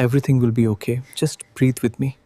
Everything will be okay. Just breathe with me.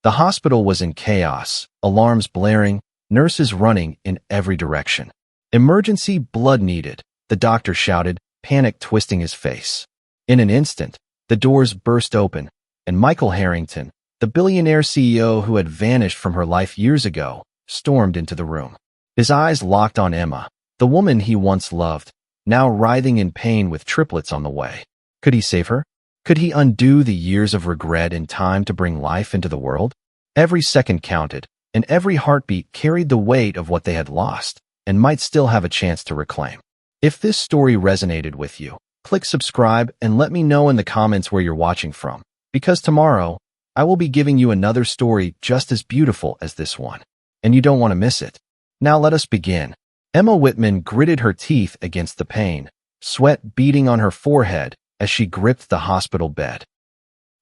The hospital was in chaos, alarms blaring, nurses running in every direction. Emergency blood needed, the doctor shouted, panic twisting his face. In an instant, the doors burst open, and Michael Harrington, the billionaire CEO who had vanished from her life years ago, stormed into the room. His eyes locked on Emma, the woman he once loved, now writhing in pain with triplets on the way. Could he save her? Could he undo the years of regret in time to bring life into the world? Every second counted, and every heartbeat carried the weight of what they had lost, and might still have a chance to reclaim. If this story resonated with you, click subscribe and let me know in the comments where you're watching from, because tomorrow, I will be giving you another story just as beautiful as this one, and you don't want to miss it. Now let us begin. Emma Whitman gritted her teeth against the pain, sweat beading on her forehead as she gripped the hospital bed.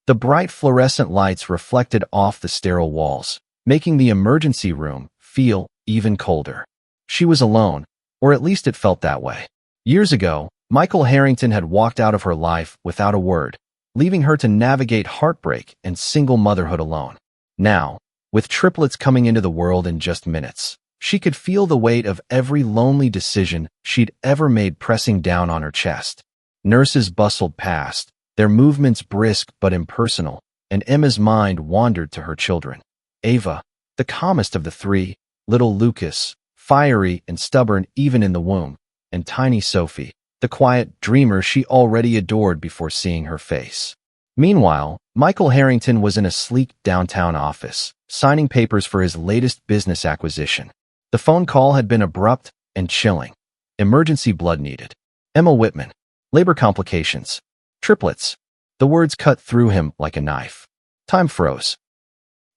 The bright fluorescent lights reflected off the sterile walls, making the emergency room feel even colder. She was alone, or at least it felt that way. Years ago, Michael Harrington had walked out of her life without a word, leaving her to navigate heartbreak and single motherhood alone. Now, with triplets coming into the world in just minutes, she could feel the weight of every lonely decision she'd ever made pressing down on her chest. Nurses bustled past, their movements brisk but impersonal, and Emma's mind wandered to her children. Ava, the calmest of the three, little Lucas, fiery and stubborn even in the womb, and tiny Sophie, the quiet dreamer she already adored before seeing her face. Meanwhile, Michael Harrington was in a sleek downtown office, signing papers for his latest business acquisition. The phone call had been abrupt and chilling. Emergency blood needed. Emma Whitman. Labor complications. Triplets. The words cut through him like a knife. Time froze.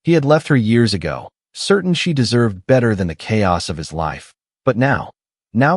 He had left her years ago, certain she deserved better than the chaos of his life. But now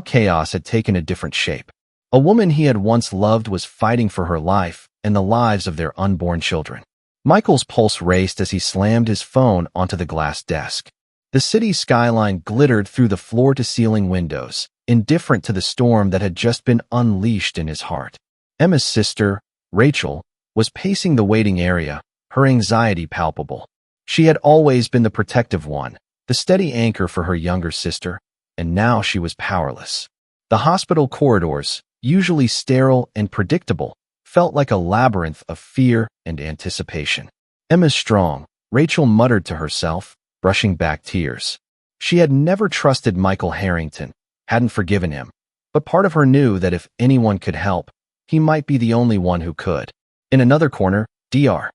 chaos had taken a different shape. A woman he had once loved was fighting for her life and the lives of their unborn children. Michael's pulse raced as he slammed his phone onto the glass desk. The city skyline glittered through the floor-to-ceiling windows, indifferent to the storm that had just been unleashed in his heart. Emma's sister, Rachel, was pacing the waiting area, her anxiety palpable. She had always been the protective one, the steady anchor for her younger sister, and now she was powerless. The hospital corridors, usually sterile and predictable, felt like a labyrinth of fear and anticipation. Emma's strong, Rachel muttered to herself, brushing back tears. She had never trusted Michael Harrington, hadn't forgiven him, but part of her knew that if anyone could help, he might be the only one who could. In another corner, Dr.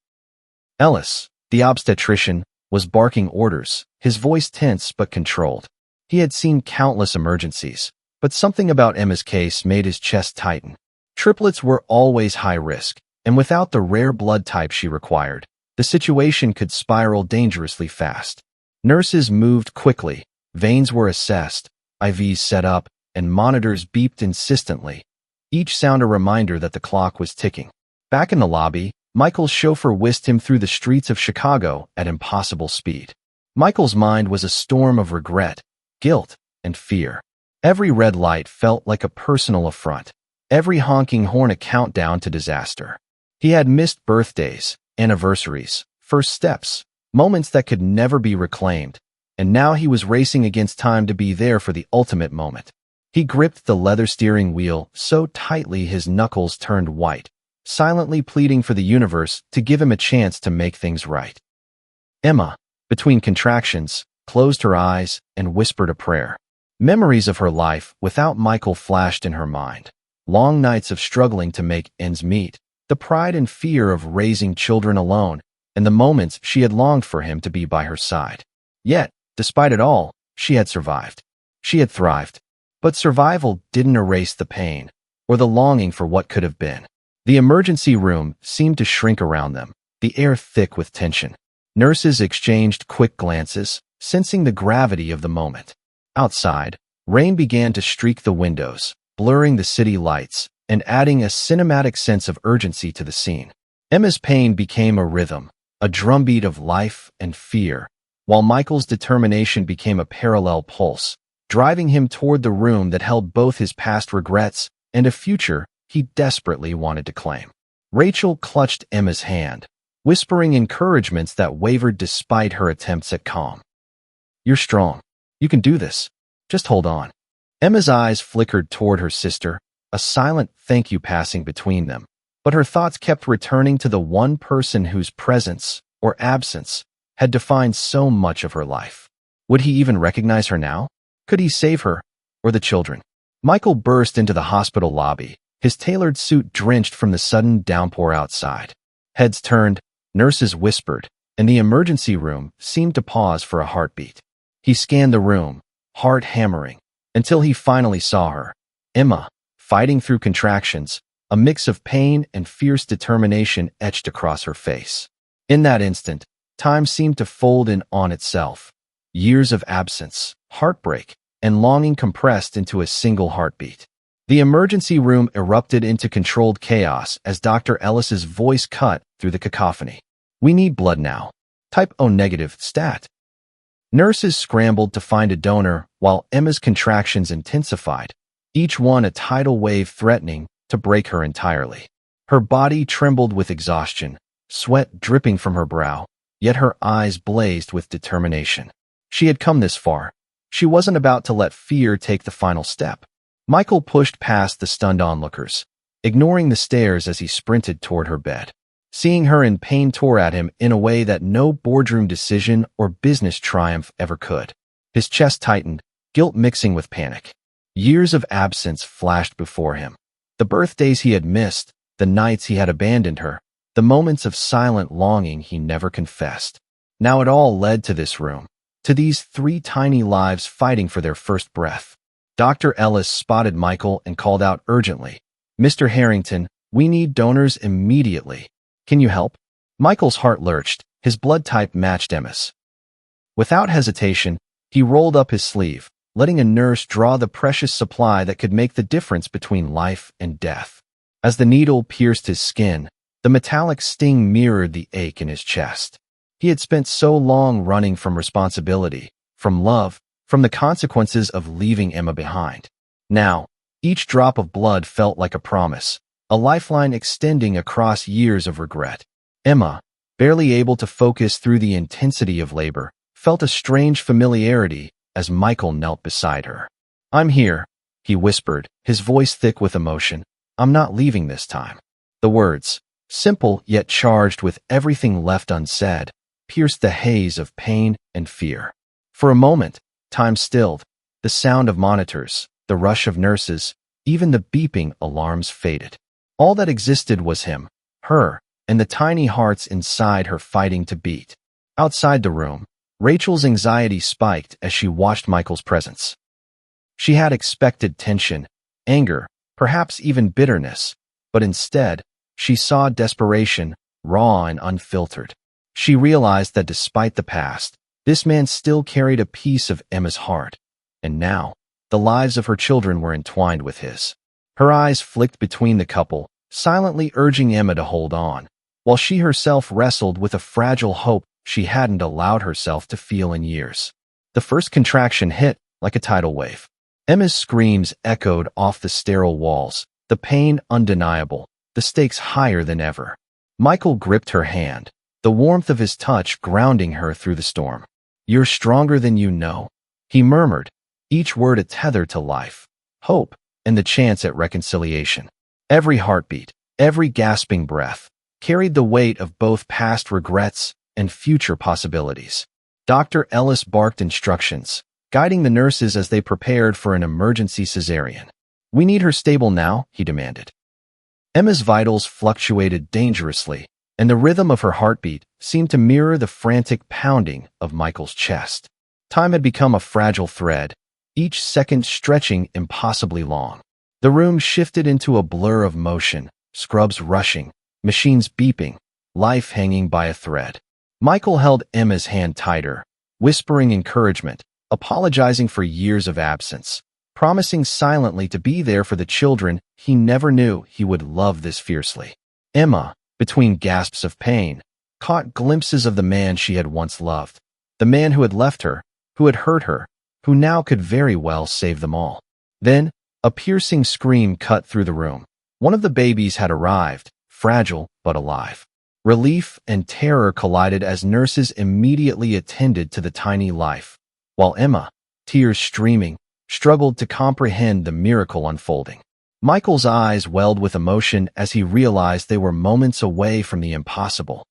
Ellis, the obstetrician, was barking orders, his voice tense but controlled. He had seen countless emergencies, but something about Emma's case made his chest tighten. Triplets were always high risk, and without the rare blood type she required, the situation could spiral dangerously fast. Nurses moved quickly, veins were assessed, IVs set up, and monitors beeped insistently, each sound a reminder that the clock was ticking. Back in the lobby, Michael's chauffeur whisked him through the streets of Chicago at impossible speed. Michael's mind was a storm of regret, guilt, and fear. Every red light felt like a personal affront, every honking horn a countdown to disaster. He had missed birthdays, anniversaries, first steps, moments that could never be reclaimed, and now he was racing against time to be there for the ultimate moment. He gripped the leather steering wheel so tightly his knuckles turned white, silently pleading for the universe to give him a chance to make things right. Emma, between contractions, closed her eyes and whispered a prayer. Memories of her life without Michael flashed in her mind. Long nights of struggling to make ends meet, the pride and fear of raising children alone, and the moments she had longed for him to be by her side. Yet, despite it all, she had survived. She had thrived. But survival didn't erase the pain, or the longing for what could have been. The emergency room seemed to shrink around them, the air thick with tension. Nurses exchanged quick glances, sensing the gravity of the moment. Outside, rain began to streak the windows, blurring the city lights, and adding a cinematic sense of urgency to the scene. Emma's pain became a rhythm, a drumbeat of life and fear, while Michael's determination became a parallel pulse, driving him toward the room that held both his past regrets and a future he desperately wanted to claim. Rachel clutched Emma's hand, whispering encouragements that wavered despite her attempts at calm. "You're strong. You can do this. Just hold on." Emma's eyes flickered toward her sister, a silent thank you passing between them, but her thoughts kept returning to the one person whose presence, or absence, had defined so much of her life. Would he even recognize her now? Could he save her, or the children? Michael burst into the hospital lobby, his tailored suit drenched from the sudden downpour outside. Heads turned, nurses whispered, and the emergency room seemed to pause for a heartbeat. He scanned the room, heart hammering, until he finally saw her, Emma, fighting through contractions, a mix of pain and fierce determination etched across her face. In that instant, time seemed to fold in on itself. Years of absence, heartbreak, and longing compressed into a single heartbeat. The emergency room erupted into controlled chaos as Dr. Ellis's voice cut through the cacophony. "We need blood now. Type O negative, stat." Nurses scrambled to find a donor while Emma's contractions intensified, each one a tidal wave threatening to break her entirely. Her body trembled with exhaustion, sweat dripping from her brow, yet her eyes blazed with determination. She had come this far. She wasn't about to let fear take the final step. Michael pushed past the stunned onlookers, ignoring the stares as he sprinted toward her bed. Seeing her in pain tore at him in a way that no boardroom decision or business triumph ever could. His chest tightened, guilt mixing with panic. Years of absence flashed before him. The birthdays he had missed, the nights he had abandoned her, the moments of silent longing he never confessed. Now it all led to this room, to these three tiny lives fighting for their first breath. Dr. Ellis spotted Michael and called out urgently, "Mr. Harrington, we need donors immediately. Can you help?" Michael's heart lurched, his blood type matched Emma's. Without hesitation, he rolled up his sleeve, letting a nurse draw the precious supply that could make the difference between life and death. As the needle pierced his skin, the metallic sting mirrored the ache in his chest. He had spent so long running from responsibility, from love, from the consequences of leaving Emma behind. Now, each drop of blood felt like a promise, a lifeline extending across years of regret. Emma, barely able to focus through the intensity of labor, felt a strange familiarity as Michael knelt beside her. "I'm here," he whispered, his voice thick with emotion. "I'm not leaving this time." The words, simple yet charged with everything left unsaid, pierced the haze of pain and fear. For a moment, time stilled. The sound of monitors, the rush of nurses, even the beeping alarms faded. All that existed was him, her, and the tiny hearts inside her fighting to beat. Outside the room, Rachel's anxiety spiked as she watched Michael's presence. She had expected tension, anger, perhaps even bitterness, but instead, she saw desperation, raw and unfiltered. She realized that despite the past, this man still carried a piece of Emma's heart, and now, the lives of her children were entwined with his. Her eyes flicked between the couple, silently urging Emma to hold on, while she herself wrestled with a fragile hope she hadn't allowed herself to feel in years. The first contraction hit like a tidal wave. Emma's screams echoed off the sterile walls, the pain undeniable, the stakes higher than ever. Michael gripped her hand, the warmth of his touch grounding her through the storm. "You're stronger than you know," he murmured, each word a tether to life, hope, and the chance at reconciliation. Every heartbeat, every gasping breath, carried the weight of both past regrets and future possibilities. Dr. Ellis barked instructions, guiding the nurses as they prepared for an emergency cesarean. "We need her stable now," he demanded. Emma's vitals fluctuated dangerously, and the rhythm of her heartbeat seemed to mirror the frantic pounding of Michael's chest. Time had become a fragile thread, each second stretching impossibly long. The room shifted into a blur of motion, scrubs rushing, machines beeping, life hanging by a thread. Michael held Emma's hand tighter, whispering encouragement, apologizing for years of absence, promising silently to be there for the children he never knew he would love this fiercely. Emma, between gasps of pain, caught glimpses of the man she had once loved, the man who had left her, who had hurt her, who now could very well save them all. Then, A piercing scream cut through the room. One of the babies had arrived, fragile but alive. Relief and terror collided as nurses immediately attended to the tiny life, while Emma, tears streaming, struggled to comprehend the miracle unfolding. Michael's eyes welled with emotion as he realized they were moments away from the impossible.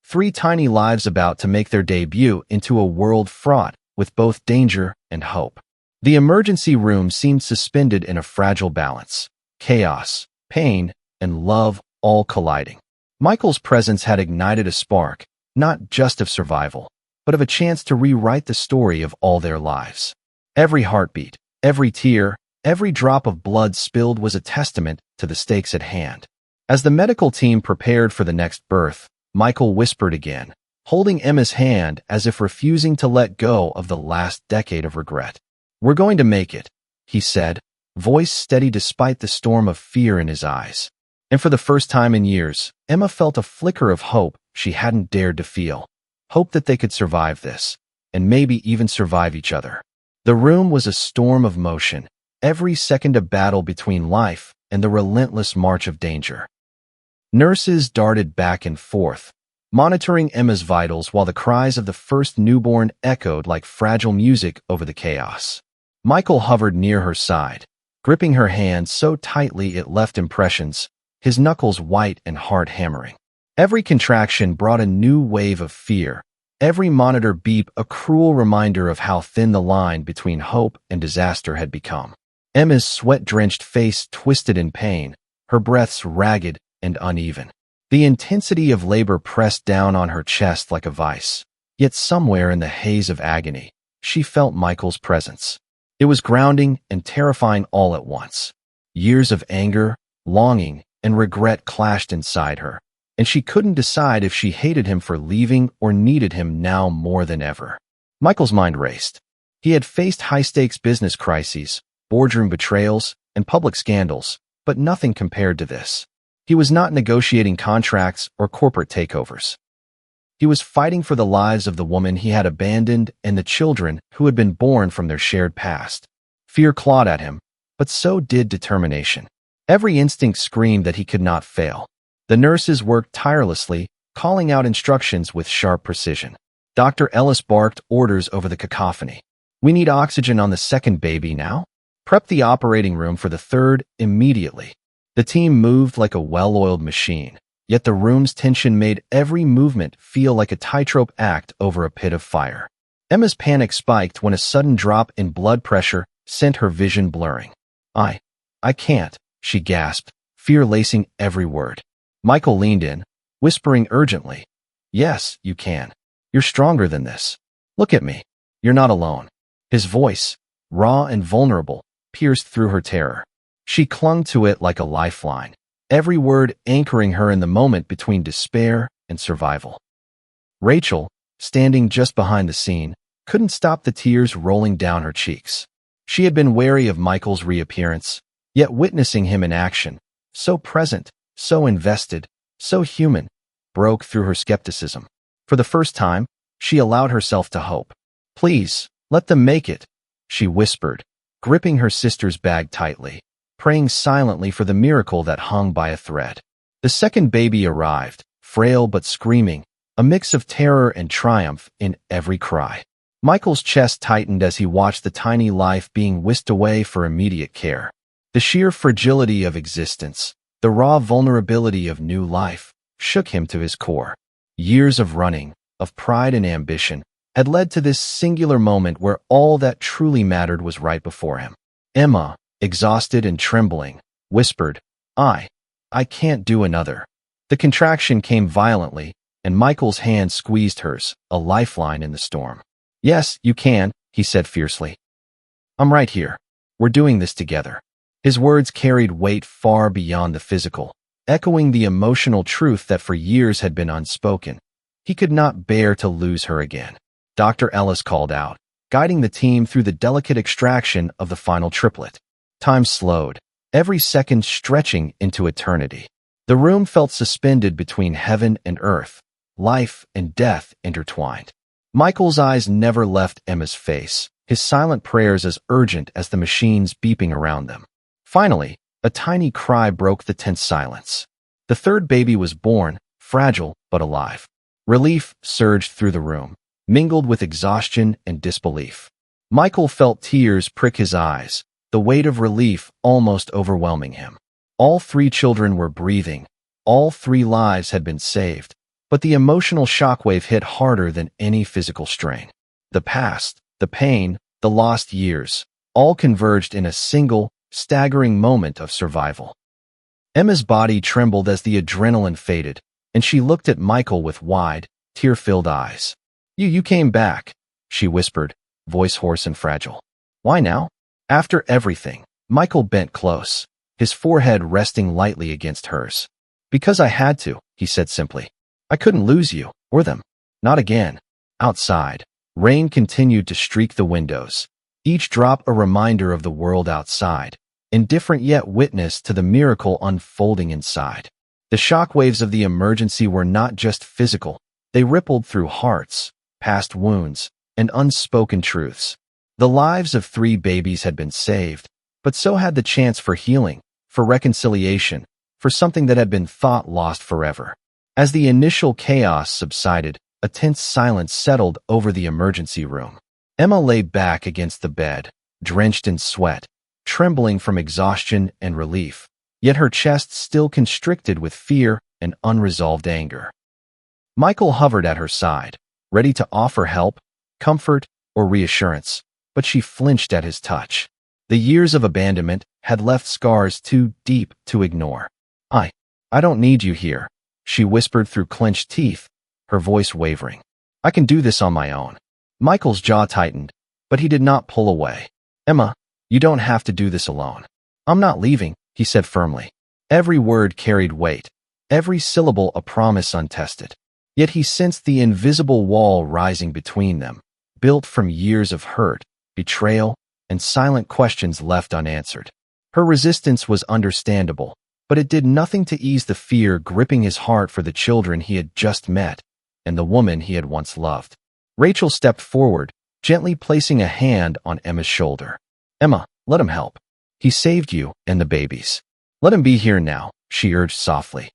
3 tiny lives about to make their debut into a world fraught with both danger and hope. The emergency room seemed suspended in a fragile balance. Chaos, pain, and love all colliding. Michael's presence had ignited a spark, not just of survival, but of a chance to rewrite the story of all their lives. Every heartbeat, every tear, every drop of blood spilled was a testament to the stakes at hand. As the medical team prepared for the next birth, Michael whispered again, holding Emma's hand as if refusing to let go of the last decade of regret. "We're going to make it," he said, voice steady despite the storm of fear in his eyes. And for the first time in years, Emma felt a flicker of hope she hadn't dared to feel. Hope that they could survive this, and maybe even survive each other. The room was a storm of motion, every second a battle between life and the relentless march of danger. Nurses darted back and forth, monitoring Emma's vitals while the cries of the first newborn echoed like fragile music over the chaos. Michael hovered near her side, gripping her hand so tightly it left impressions, his knuckles white and heart hammering. Every contraction brought a new wave of fear, every monitor beep a cruel reminder of how thin the line between hope and disaster had become. Emma's sweat-drenched face twisted in pain, her breaths ragged and uneven. The intensity of labor pressed down on her chest like a vice. Yet somewhere in the haze of agony, she felt Michael's presence. It was grounding and terrifying all at once. Years of anger, longing, and regret clashed inside her, and she couldn't decide if she hated him for leaving or needed him now more than ever. Michael's mind raced. He had faced high-stakes business crises, boardroom betrayals, and public scandals, but nothing compared to this. He was not negotiating contracts or corporate takeovers. He was fighting for the lives of the woman he had abandoned and the children who had been born from their shared past. Fear clawed at him, but so did determination. Every instinct screamed that he could not fail. The nurses worked tirelessly, calling out instructions with sharp precision. Dr. Ellis barked orders over the cacophony. "We need oxygen on the second baby now. Prep the operating room for the third immediately." The team moved like a well-oiled machine, yet the room's tension made every movement feel like a tightrope act over a pit of fire. Emma's panic spiked when a sudden drop in blood pressure sent her vision blurring. I can't," she gasped, fear lacing every word. Michael leaned in, whispering urgently, "Yes, you can. You're stronger than this. Look at me. You're not alone." His voice, raw and vulnerable, pierced through her terror. She clung to it like a lifeline, every word anchoring her in the moment between despair and survival. Rachel, standing just behind the scene, couldn't stop the tears rolling down her cheeks. She had been wary of Michael's reappearance, yet witnessing him in action, so present, so invested, so human, broke through her skepticism. For the first time, she allowed herself to hope. "Please, let them make it," she whispered, gripping her sister's bag tightly, praying silently for the miracle that hung by a thread. The second baby arrived, frail but screaming, a mix of terror and triumph in every cry. Michael's chest tightened as he watched the tiny life being whisked away for immediate care. The sheer fragility of existence, the raw vulnerability of new life, shook him to his core. Years of running, of pride and ambition, had led to this singular moment where all that truly mattered was right before him. Emma, exhausted and trembling, whispered, I can't do another." The contraction came violently, and Michael's hand squeezed hers, a lifeline in the storm. "Yes, you can," he said fiercely. "I'm right here. We're doing this together." His words carried weight far beyond the physical, echoing the emotional truth that for years had been unspoken. He could not bear to lose her again. Dr. Ellis called out, guiding the team through the delicate extraction of the final triplet. Time slowed, every second stretching into eternity. The room felt suspended between heaven and earth, life and death intertwined. Michael's eyes never left Emma's face, his silent prayers as urgent as the machines beeping around them. Finally, a tiny cry broke the tense silence. The third baby was born, fragile but alive. Relief surged through the room, mingled with exhaustion and disbelief. Michael felt tears prick his eyes, the weight of relief almost overwhelming him. All three children were breathing. All three lives had been saved, but the emotional shockwave hit harder than any physical strain. The past, the pain, the lost years, all converged in a single, staggering moment of survival. Emma's body trembled as the adrenaline faded, and she looked at Michael with wide, tear-filled eyes. You came back," she whispered, voice hoarse and fragile. "Why now?" After everything, Michael bent close, his forehead resting lightly against hers. "Because I had to," he said simply. "I couldn't lose you, or them. Not again." Outside, rain continued to streak the windows, each drop a reminder of the world outside, indifferent yet witness to the miracle unfolding inside. The shockwaves of the emergency were not just physical, they rippled through hearts, past wounds, and unspoken truths. The lives of 3 babies had been saved, but so had the chance for healing, for reconciliation, for something that had been thought lost forever. As the initial chaos subsided, a tense silence settled over the emergency room. Emma lay back against the bed, drenched in sweat, trembling from exhaustion and relief, yet her chest still constricted with fear and unresolved anger. Michael hovered at her side, ready to offer help, comfort, or reassurance, but she flinched at his touch. The years of abandonment had left scars too deep to ignore. I don't need you here," she whispered through clenched teeth, her voice wavering. "I can do this on my own." Michael's jaw tightened, but he did not pull away. "Emma, you don't have to do this alone." "I'm not leaving," he said firmly. Every word carried weight, every syllable a promise untested. Yet he sensed the invisible wall rising between them, built from years of hurt, betrayal, and silent questions left unanswered. Her resistance was understandable, but it did nothing to ease the fear gripping his heart for the children he had just met and the woman he had once loved. Rachel stepped forward, gently placing a hand on Emma's shoulder. "Emma, let him help. He saved you and the babies. Let him be here now," she urged softly.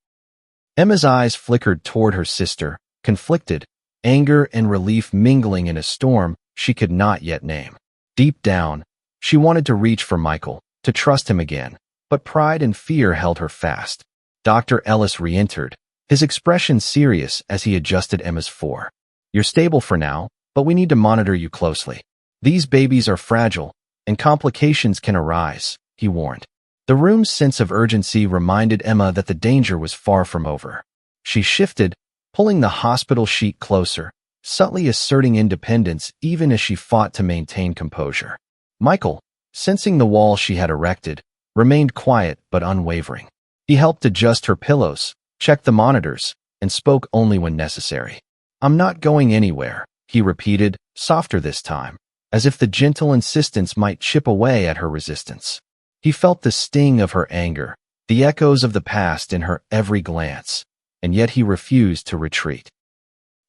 Emma's eyes flickered toward her sister, conflicted, anger and relief mingling in a storm she could not yet name. Deep down, she wanted to reach for Michael, to trust him again, but pride and fear held her fast. Dr. Ellis re-entered, his expression serious as he adjusted Emma's fore. "You're stable for now, but we need to monitor you closely. These babies are fragile, and complications can arise," he warned. The room's sense of urgency reminded Emma that the danger was far from over. She shifted, pulling the hospital sheet closer, subtly asserting independence even as she fought to maintain composure. Michael, sensing the wall she had erected, remained quiet but unwavering. He helped adjust her pillows, checked the monitors, and spoke only when necessary. "I'm not going anywhere," he repeated, softer this time, as if the gentle insistence might chip away at her resistance. He felt the sting of her anger, the echoes of the past in her every glance, and yet he refused to retreat.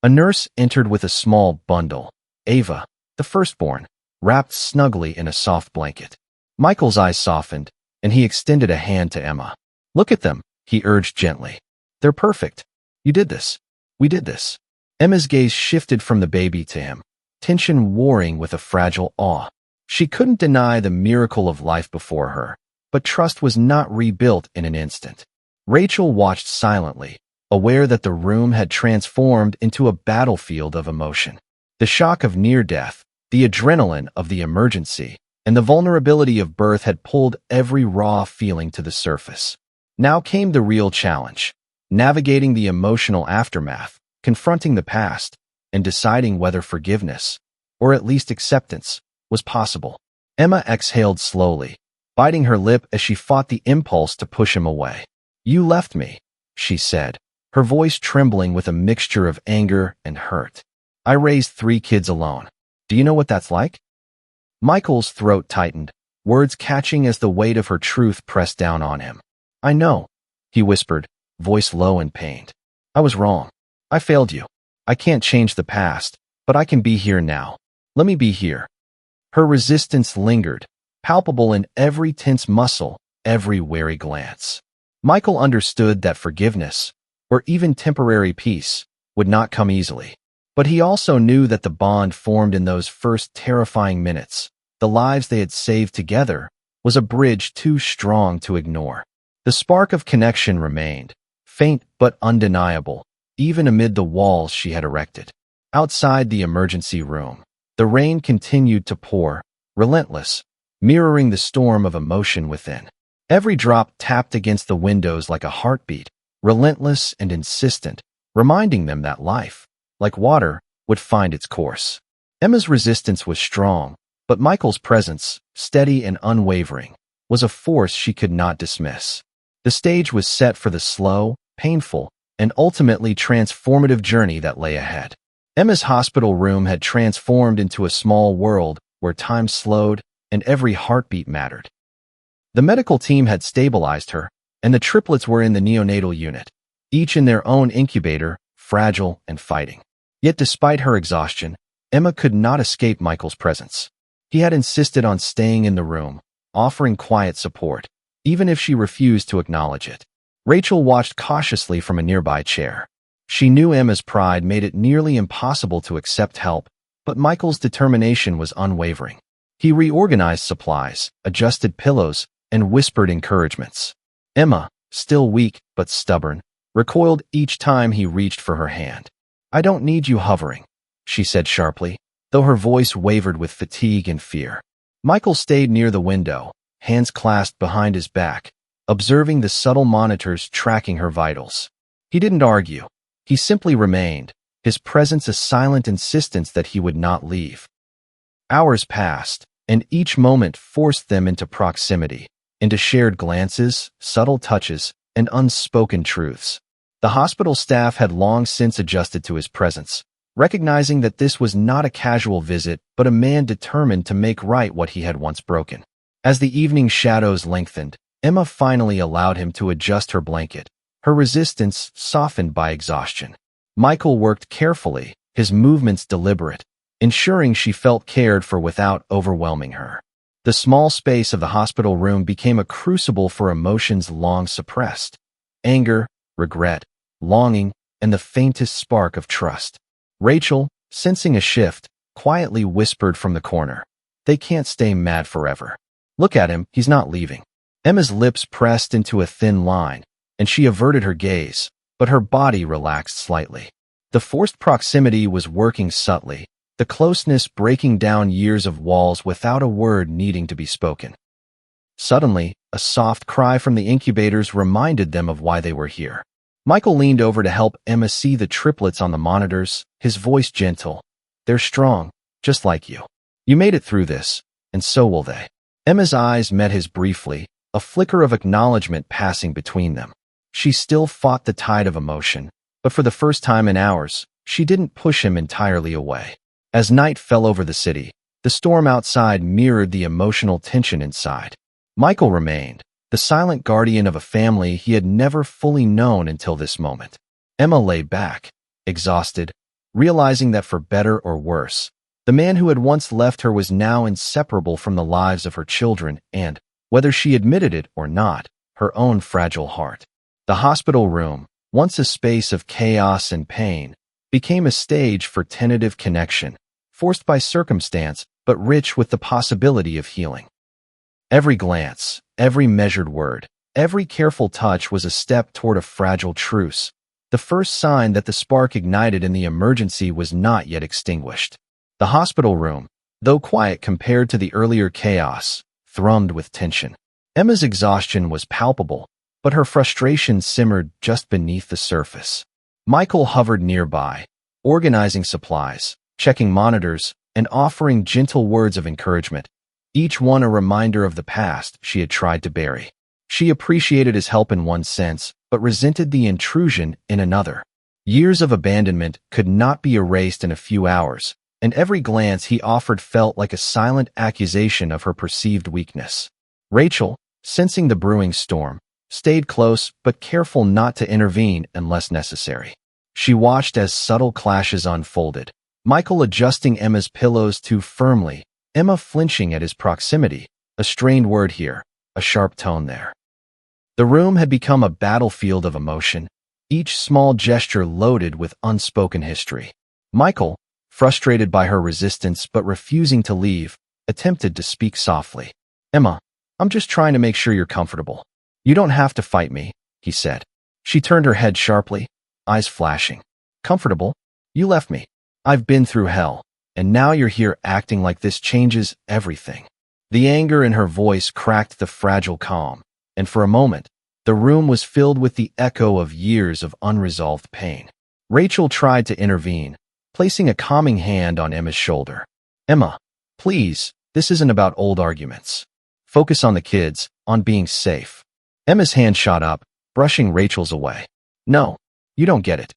A nurse entered with a small bundle, Ava, the firstborn, wrapped snugly in a soft blanket. Michael's eyes softened, and he extended a hand to Emma. "Look at them," he urged gently. "They're perfect. You did this. We did this." Emma's gaze shifted from the baby to him, tension warring with a fragile awe. She couldn't deny the miracle of life before her, but trust was not rebuilt in an instant. Rachel watched silently, aware that the room had transformed into a battlefield of emotion. The shock of near death, the adrenaline of the emergency, and the vulnerability of birth had pulled every raw feeling to the surface. Now came the real challenge, navigating the emotional aftermath, confronting the past, and deciding whether forgiveness, or at least acceptance, was possible. Emma exhaled slowly, biting her lip as she fought the impulse to push him away. "You left me," she said, her voice trembling with a mixture of anger and hurt. "I raised 3 kids alone. Do you know what that's like?" Michael's throat tightened, words catching as the weight of her truth pressed down on him. "I know," he whispered, voice low and pained. "I was wrong. I failed you. I can't change the past, but I can be here now. Let me be here." Her resistance lingered, palpable in every tense muscle, every wary glance. Michael understood that forgiveness, or even temporary peace, would not come easily. But he also knew that the bond formed in those first terrifying minutes, the lives they had saved together, was a bridge too strong to ignore. The spark of connection remained, faint but undeniable, even amid the walls she had erected. Outside the emergency room, the rain continued to pour, relentless, mirroring the storm of emotion within. Every drop tapped against the windows like a heartbeat, relentless and insistent, reminding them that life, like water, would find its course. Emma's resistance was strong, but Michael's presence, steady and unwavering, was a force she could not dismiss. The stage was set for the slow, painful, and ultimately transformative journey that lay ahead. Emma's hospital room had transformed into a small world where time slowed and every heartbeat mattered. The medical team had stabilized her, and the triplets were in the neonatal unit, each in their own incubator, fragile and fighting. Yet despite her exhaustion, Emma could not escape Michael's presence. He had insisted on staying in the room, offering quiet support, even if she refused to acknowledge it. Rachel watched cautiously from a nearby chair. She knew Emma's pride made it nearly impossible to accept help, but Michael's determination was unwavering. He reorganized supplies, adjusted pillows, and whispered encouragements. Emma, still weak but stubborn, recoiled each time he reached for her hand. "I don't need you hovering," she said sharply, though her voice wavered with fatigue and fear. Michael stayed near the window, hands clasped behind his back, observing the subtle monitors tracking her vitals. He didn't argue. He simply remained, his presence a silent insistence that he would not leave. Hours passed, and each moment forced them into proximity, into shared glances, subtle touches, and unspoken truths. The hospital staff had long since adjusted to his presence, recognizing that this was not a casual visit but a man determined to make right what he had once broken. As the evening shadows lengthened, Emma finally allowed him to adjust her blanket, her resistance softened by exhaustion. Michael worked carefully, his movements deliberate, ensuring she felt cared for without overwhelming her. The small space of the hospital room became a crucible for emotions long suppressed: anger, regret, longing, and the faintest spark of trust. Rachel, sensing a shift, quietly whispered from the corner, "They can't stay mad forever. Look at him, he's not leaving." Emma's lips pressed into a thin line, and she averted her gaze, but her body relaxed slightly. The forced proximity was working subtly, the closeness breaking down years of walls without a word needing to be spoken. Suddenly, a soft cry from the incubators reminded them of why they were here. Michael leaned over to help Emma see the triplets on the monitors, his voice gentle. "They're strong, just like you. You made it through this, and so will they." Emma's eyes met his briefly, a flicker of acknowledgement passing between them. She still fought the tide of emotion, but for the first time in hours, she didn't push him entirely away. As night fell over the city, the storm outside mirrored the emotional tension inside. Michael remained, the silent guardian of a family he had never fully known until this moment. Emma lay back, exhausted, realizing that for better or worse, the man who had once left her was now inseparable from the lives of her children and, whether she admitted it or not, her own fragile heart. The hospital room, once a space of chaos and pain, became a stage for tentative connection, forced by circumstance but rich with the possibility of healing. Every glance, every measured word, every careful touch was a step toward a fragile truce, the first sign that the spark ignited in the emergency was not yet extinguished. The hospital room, though quiet compared to the earlier chaos, thrummed with tension. Emma's exhaustion was palpable, but her frustration simmered just beneath the surface. Michael hovered nearby, organizing supplies, checking monitors, and offering gentle words of encouragement, each one a reminder of the past she had tried to bury. She appreciated his help in one sense, but resented the intrusion in another. Years of abandonment could not be erased in a few hours, and every glance he offered felt like a silent accusation of her perceived weakness. Rachel, sensing the brewing storm, stayed close but careful not to intervene unless necessary. She watched as subtle clashes unfolded, Michael adjusting Emma's pillows too firmly, Emma flinching at his proximity, a strained word here, a sharp tone there. The room had become a battlefield of emotion, each small gesture loaded with unspoken history. Michael, frustrated by her resistance but refusing to leave, attempted to speak softly. Emma, I'm just trying to make sure you're comfortable. You don't have to fight me, he said. She turned her head sharply, eyes flashing. Comfortable? You left me. I've been through hell, and now you're here acting like this changes everything. The anger in her voice cracked the fragile calm, and for a moment, the room was filled with the echo of years of unresolved pain. Rachel tried to intervene, placing a calming hand on Emma's shoulder. Emma, please, this isn't about old arguments. Focus on the kids, on being safe. Emma's hand shot up, brushing Rachel's away. No, you don't get it.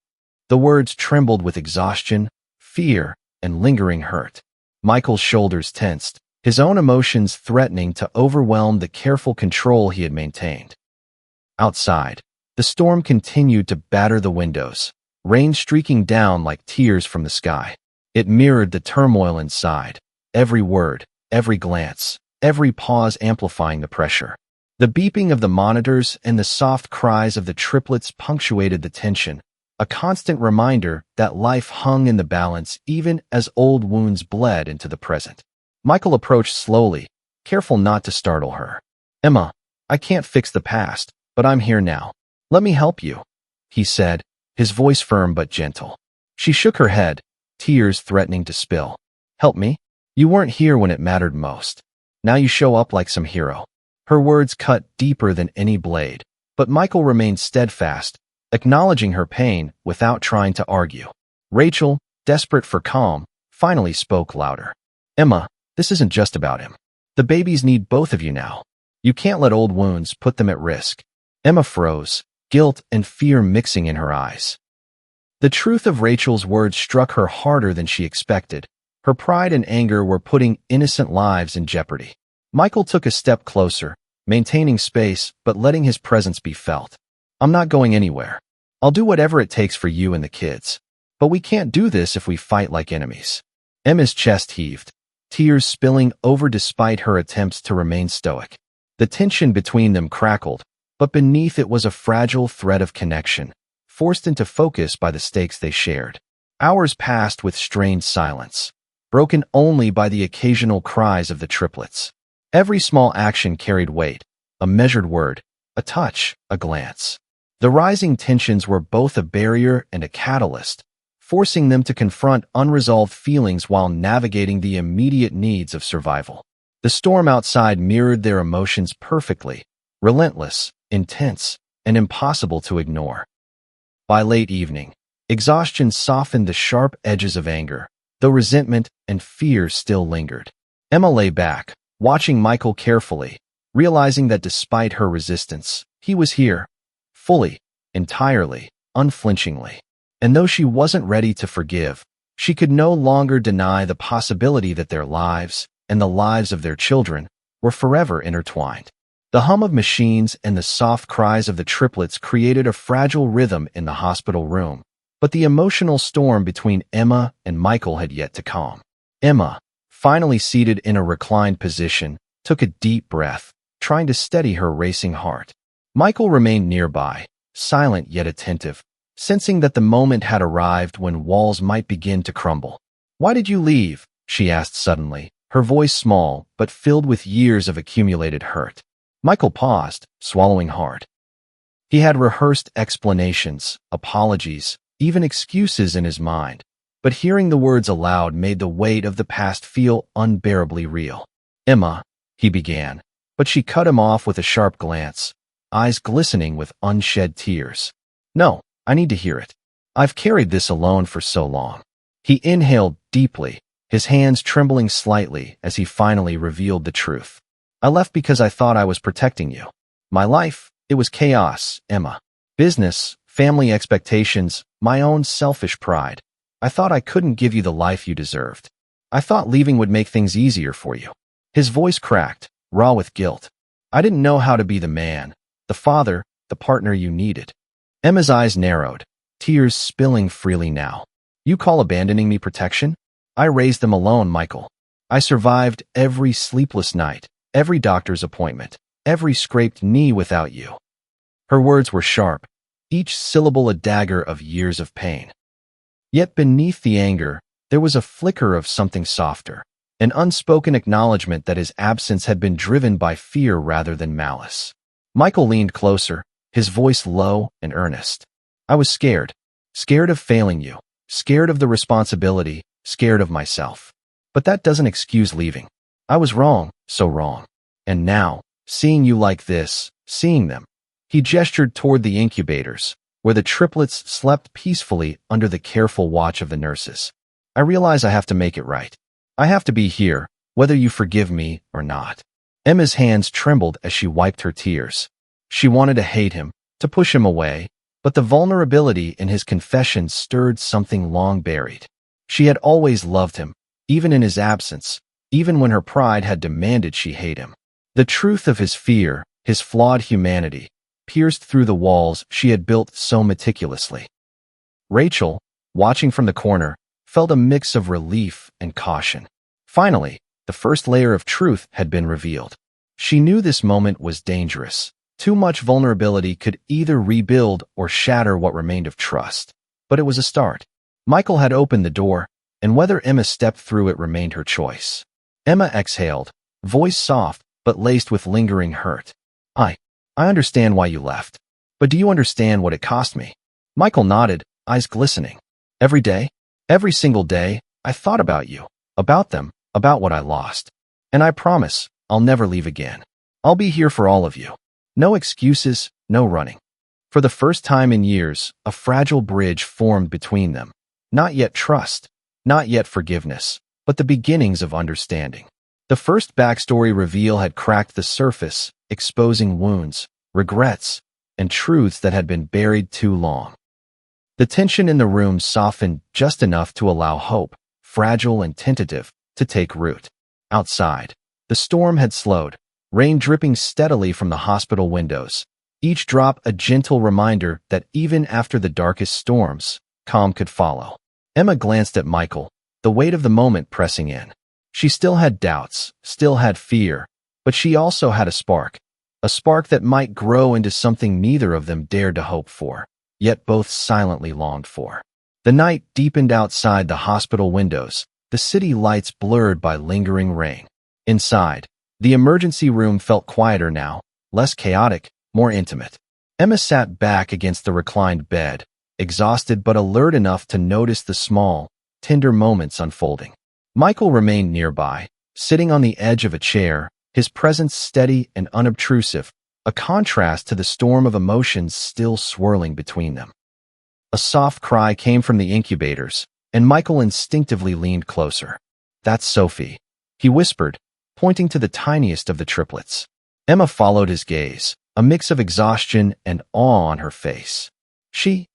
The words trembled with exhaustion, fear, and lingering hurt. Michael's shoulders tensed, his own emotions threatening to overwhelm the careful control he had maintained. Outside, the storm continued to batter the windows, rain streaking down like tears from the sky. It mirrored the turmoil inside, every word, every glance, every pause amplifying the pressure. The beeping of the monitors and the soft cries of the triplets punctuated the tension, a constant reminder that life hung in the balance even as old wounds bled into the present. Michael approached slowly, careful not to startle her. Emma, I can't fix the past, but I'm here now. Let me help you, he said, his voice firm but gentle. She shook her head, tears threatening to spill. Help me? You weren't here when it mattered most. Now you show up like some hero. Her words cut deeper than any blade, but Michael remained steadfast, acknowledging her pain without trying to argue. Rachel, desperate for calm, finally spoke louder. Emma, this isn't just about him. The babies need both of you now. You can't let old wounds put them at risk. Emma froze, guilt and fear mixing in her eyes. The truth of Rachel's words struck her harder than she expected. Her pride and anger were putting innocent lives in jeopardy. Michael took a step closer, maintaining space but letting his presence be felt. I'm not going anywhere. I'll do whatever it takes for you and the kids. But we can't do this if we fight like enemies. Emma's chest heaved, tears spilling over despite her attempts to remain stoic. The tension between them crackled, but beneath it was a fragile thread of connection, forced into focus by the stakes they shared. Hours passed with strained silence, broken only by the occasional cries of the triplets. Every small action carried weight, a measured word, a touch, a glance. The rising tensions were both a barrier and a catalyst, forcing them to confront unresolved feelings while navigating the immediate needs of survival. The storm outside mirrored their emotions perfectly, relentless, intense, and impossible to ignore. By late evening, exhaustion softened the sharp edges of anger, though resentment and fear still lingered. Emma lay back, watching Michael carefully, realizing that despite her resistance, he was here, fully, entirely, unflinchingly. And though she wasn't ready to forgive, she could no longer deny the possibility that their lives, and the lives of their children, were forever intertwined. The hum of machines and the soft cries of the triplets created a fragile rhythm in the hospital room, but the emotional storm between Emma and Michael had yet to calm. Emma, finally seated in a reclined position, took a deep breath, trying to steady her racing heart. Michael remained nearby, silent yet attentive, sensing that the moment had arrived when walls might begin to crumble. "Why did you leave?" she asked suddenly, her voice small but filled with years of accumulated hurt. Michael paused, swallowing hard. He had rehearsed explanations, apologies, even excuses in his mind, but hearing the words aloud made the weight of the past feel unbearably real. "Emma," he began, but she cut him off with a sharp glance, eyes glistening with unshed tears. "No, I need to hear it. I've carried this alone for so long." He inhaled deeply, his hands trembling slightly as he finally revealed the truth. "I left because I thought I was protecting you. My life, it was chaos, Emma. Business, family expectations, my own selfish pride. I thought I couldn't give you the life you deserved. I thought leaving would make things easier for you." His voice cracked, raw with guilt. "I didn't know how to be the man, the father, the partner you needed." Emma's eyes narrowed, tears spilling freely now. "You call abandoning me protection? I raised them alone, Michael. I survived every sleepless night, every doctor's appointment, every scraped knee without you." Her words were sharp, each syllable a dagger of years of pain. Yet beneath the anger, there was a flicker of something softer, an unspoken acknowledgement that his absence had been driven by fear rather than malice. Michael leaned closer, his voice low and earnest. "I was scared. Scared of failing you. Scared of the responsibility. Scared of myself. But that doesn't excuse leaving. I was wrong, so wrong. And now, seeing you like this, seeing them." He gestured toward the incubators, where the triplets slept peacefully under the careful watch of the nurses. "I realize I have to make it right. I have to be here, whether you forgive me or not." Emma's hands trembled as she wiped her tears. She wanted to hate him, to push him away, but the vulnerability in his confession stirred something long buried. She had always loved him, even in his absence, even when her pride had demanded she hate him. The truth of his fear, his flawed humanity, pierced through the walls she had built so meticulously. Rachel, watching from the corner, felt a mix of relief and caution. Finally, the first layer of truth had been revealed. She knew this moment was dangerous. Too much vulnerability could either rebuild or shatter what remained of trust. But it was a start. Michael had opened the door, and whether Emma stepped through it remained her choice. Emma exhaled, voice soft but laced with lingering hurt. I understand why you left. But do you understand what it cost me?" Michael nodded, eyes glistening. "Every day, every single day, I thought about you, about them, about what I lost. And I promise, I'll never leave again. I'll be here for all of you. No excuses, no running." For the first time in years, a fragile bridge formed between them. Not yet trust, not yet forgiveness, but the beginnings of understanding. The first backstory reveal had cracked the surface, exposing wounds, regrets, and truths that had been buried too long. The tension in the room softened just enough to allow hope, fragile and tentative, to take root. Outside, the storm had slowed, rain dripping steadily from the hospital windows, each drop a gentle reminder that even after the darkest storms, calm could follow. Emma glanced at Michael, the weight of the moment pressing in. She still had doubts, still had fear, but she also had a spark that might grow into something neither of them dared to hope for, yet both silently longed for. The night deepened outside the hospital windows, the city lights blurred by lingering rain. Inside, the emergency room felt quieter now, less chaotic, more intimate. Emma sat back against the reclined bed, exhausted but alert enough to notice the small, tender moments unfolding. Michael remained nearby, sitting on the edge of a chair, his presence steady and unobtrusive, a contrast to the storm of emotions still swirling between them. A soft cry came from the incubators, and Michael instinctively leaned closer. "That's Sophie," he whispered, pointing to the tiniest of the triplets. Emma followed his gaze, a mix of exhaustion and awe on her face. She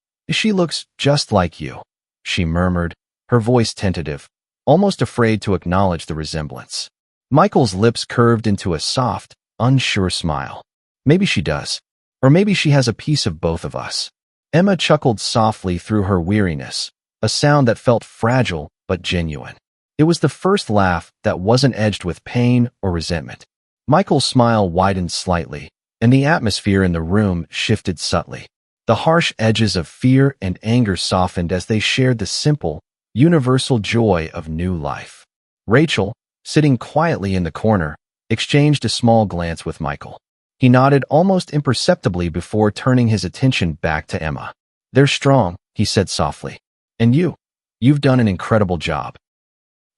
looks just like you," she murmured, her voice tentative, almost afraid to acknowledge the resemblance. Michael's lips curved into a soft, unsure smile. "Maybe she does. Or maybe she has a piece of both of us." Emma chuckled softly through her weariness, a sound that felt fragile but genuine. It was the first laugh that wasn't edged with pain or resentment. Michael's smile widened slightly, and the atmosphere in the room shifted subtly. The harsh edges of fear and anger softened as they shared the simple, universal joy of new life. Rachel, sitting quietly in the corner, exchanged a small glance with Michael. He nodded almost imperceptibly before turning his attention back to Emma. "They're strong," he said softly. "And you've done an incredible job.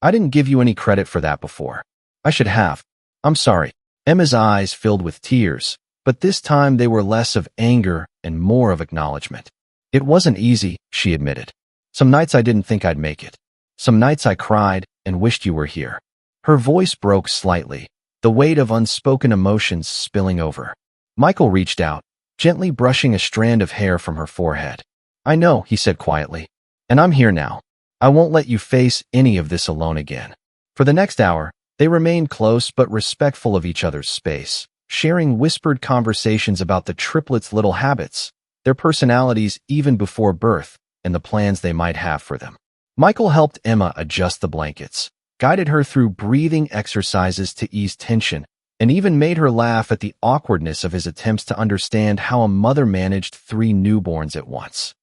I didn't give you any credit for that before. I should have. I'm sorry." Emma's eyes filled with tears, but this time they were less of anger and more of acknowledgement. "It wasn't easy," she admitted. "Some nights I didn't think I'd make it. Some nights I cried and wished you were here." Her voice broke slightly, the weight of unspoken emotions spilling over. Michael reached out, gently brushing a strand of hair from her forehead. "I know," he said quietly, "and I'm here now. I won't let you face any of this alone again." For the next hour, they remained close but respectful of each other's space, sharing whispered conversations about the triplets' little habits, their personalities even before birth, and the plans they might have for them. Michael helped Emma adjust the blankets, guided her through breathing exercises to ease tension, and even made her laugh at the awkwardness of his attempts to understand how a mother managed 3 newborns at once.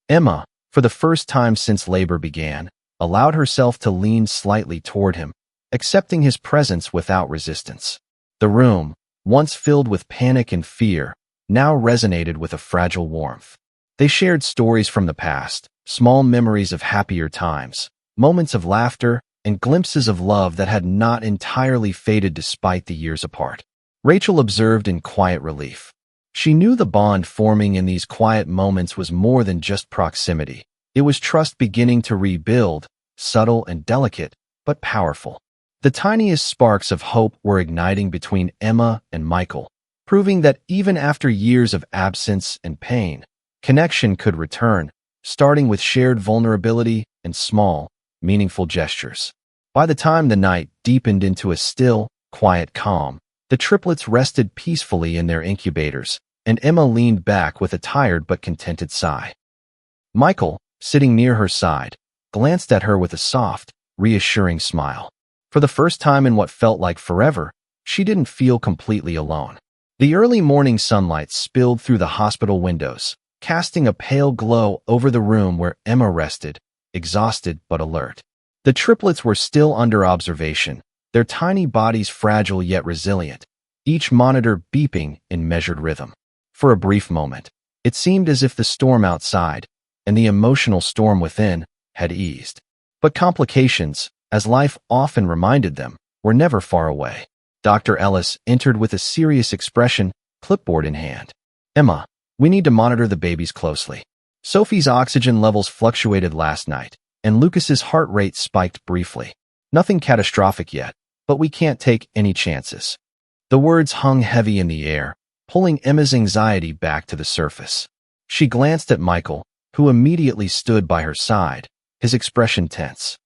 Emma, for the first time since labor began, allowed herself to lean slightly toward him, accepting his presence without resistance. The room, once filled with panic and fear, now resonated with a fragile warmth. They shared stories from the past, small memories of happier times, moments of laughter, and glimpses of love that had not entirely faded despite the years apart. Rachel observed in quiet relief. She knew the bond forming in these quiet moments was more than just proximity. It was trust beginning to rebuild, subtle and delicate, but powerful. The tiniest sparks of hope were igniting between Emma and Michael, proving that even after years of absence and pain, connection could return, starting with shared vulnerability and small, meaningful gestures. By the time the night deepened into a still, quiet calm, the triplets rested peacefully in their incubators, and Emma leaned back with a tired but contented sigh. Michael, sitting near her side, glanced at her with a soft, reassuring smile. For the first time in what felt like forever, she didn't feel completely alone. The early morning sunlight spilled through the hospital windows, casting a pale glow over the room where Emma rested, exhausted but alert. The triplets were still under observation, their tiny bodies fragile yet resilient, each monitor beeping in measured rhythm. For a brief moment, it seemed as if the storm outside, and the emotional storm within, had eased. But complications, as life often reminded them, were never far away. Dr. Ellis entered with a serious expression, clipboard in hand. Emma, we need to monitor the babies closely. Sophie's oxygen levels fluctuated last night, and Lucas's heart rate spiked briefly. Nothing catastrophic yet, but we can't take any chances. The words hung heavy in the air, pulling Emma's anxiety back to the surface. She glanced at Michael, who immediately stood by her side, his expression tense.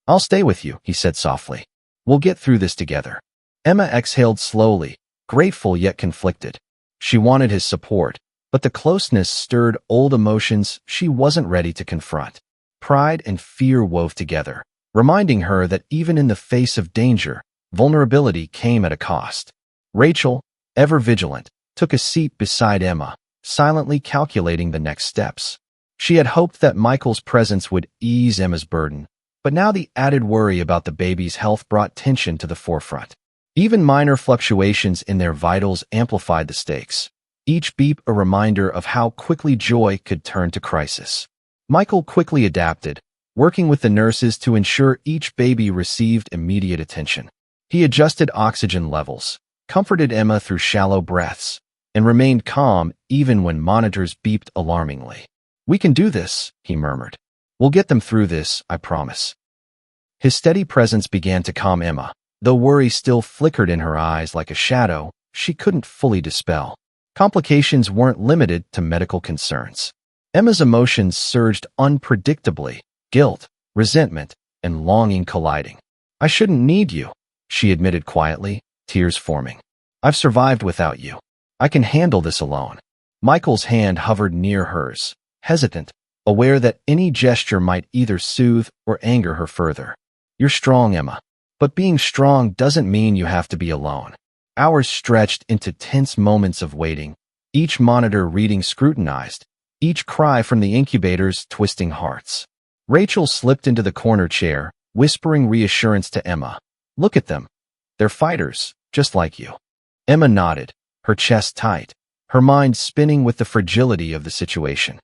I'll stay with you, he said softly. We'll get through this together. Emma exhaled slowly, grateful yet conflicted. She wanted his support, but the closeness stirred old emotions she wasn't ready to confront. Pride and fear wove together, reminding her that even in the face of danger, vulnerability came at a cost. Rachel, ever vigilant, took a seat beside Emma, silently calculating the next steps. She had hoped that Michael's presence would ease Emma's burden, but now the added worry about the baby's health brought tension to the forefront. Even minor fluctuations in their vitals amplified the stakes, each beep a reminder of how quickly joy could turn to crisis. Michael quickly adapted, working with the nurses to ensure each baby received immediate attention. He adjusted oxygen levels, comforted Emma through shallow breaths, and remained calm even when monitors beeped alarmingly. We can do this, he murmured. We'll get them through this, I promise. His steady presence began to calm Emma, though worry still flickered in her eyes like a shadow she couldn't fully dispel. Complications weren't limited to medical concerns. Emma's emotions surged unpredictably, guilt, resentment, and longing colliding. I shouldn't need you, she admitted quietly, tears forming. I've survived without you. I can handle this alone. Michael's hand hovered near hers, hesitant, aware that any gesture might either soothe or anger her further. You're strong, Emma. But being strong doesn't mean you have to be alone. Hours stretched into tense moments of waiting, each monitor reading scrutinized, each cry from the incubators twisting hearts. Rachel slipped into the corner chair, whispering reassurance to Emma. Look at them. They're fighters, just like you. Emma nodded, her chest tight, her mind spinning with the fragility of the situation.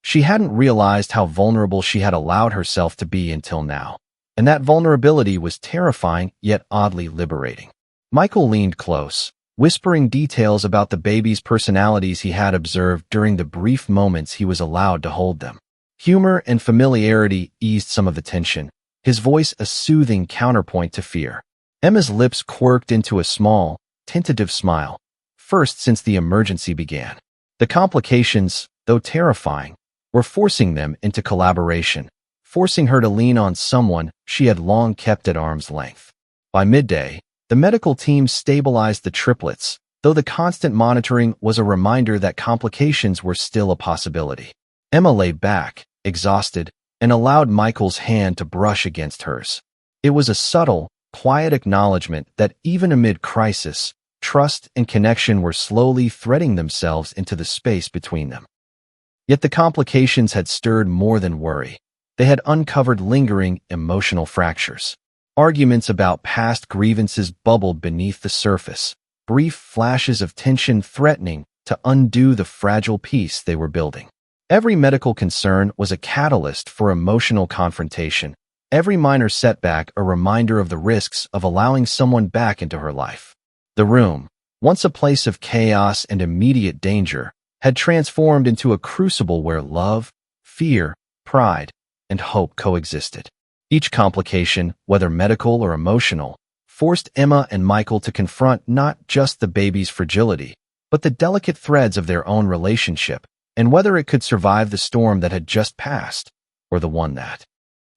She hadn't realized how vulnerable she had allowed herself to be until now, and that vulnerability was terrifying yet oddly liberating. Michael leaned close, whispering details about the baby's personalities he had observed during the brief moments he was allowed to hold them. Humor and familiarity eased some of the tension, his voice a soothing counterpoint to fear. Emma's lips quirked into a small, tentative smile, first since the emergency began. The complications, though terrifying, were forcing them into collaboration, forcing her to lean on someone she had long kept at arm's length. By midday, the medical team stabilized the triplets, though the constant monitoring was a reminder that complications were still a possibility. Emma lay back, exhausted, and allowed Michael's hand to brush against hers. It was a subtle, quiet acknowledgement that even amid crisis, trust and connection were slowly threading themselves into the space between them. Yet the complications had stirred more than worry. They had uncovered lingering emotional fractures. Arguments about past grievances bubbled beneath the surface, brief flashes of tension threatening to undo the fragile peace they were building. Every medical concern was a catalyst for emotional confrontation, every minor setback a reminder of the risks of allowing someone back into her life. The room, once a place of chaos and immediate danger, had transformed into a crucible where love, fear, pride, and hope coexisted. Each complication, whether medical or emotional, forced Emma and Michael to confront not just the baby's fragility, but the delicate threads of their own relationship, and whether it could survive the storm that had just passed, or the one that.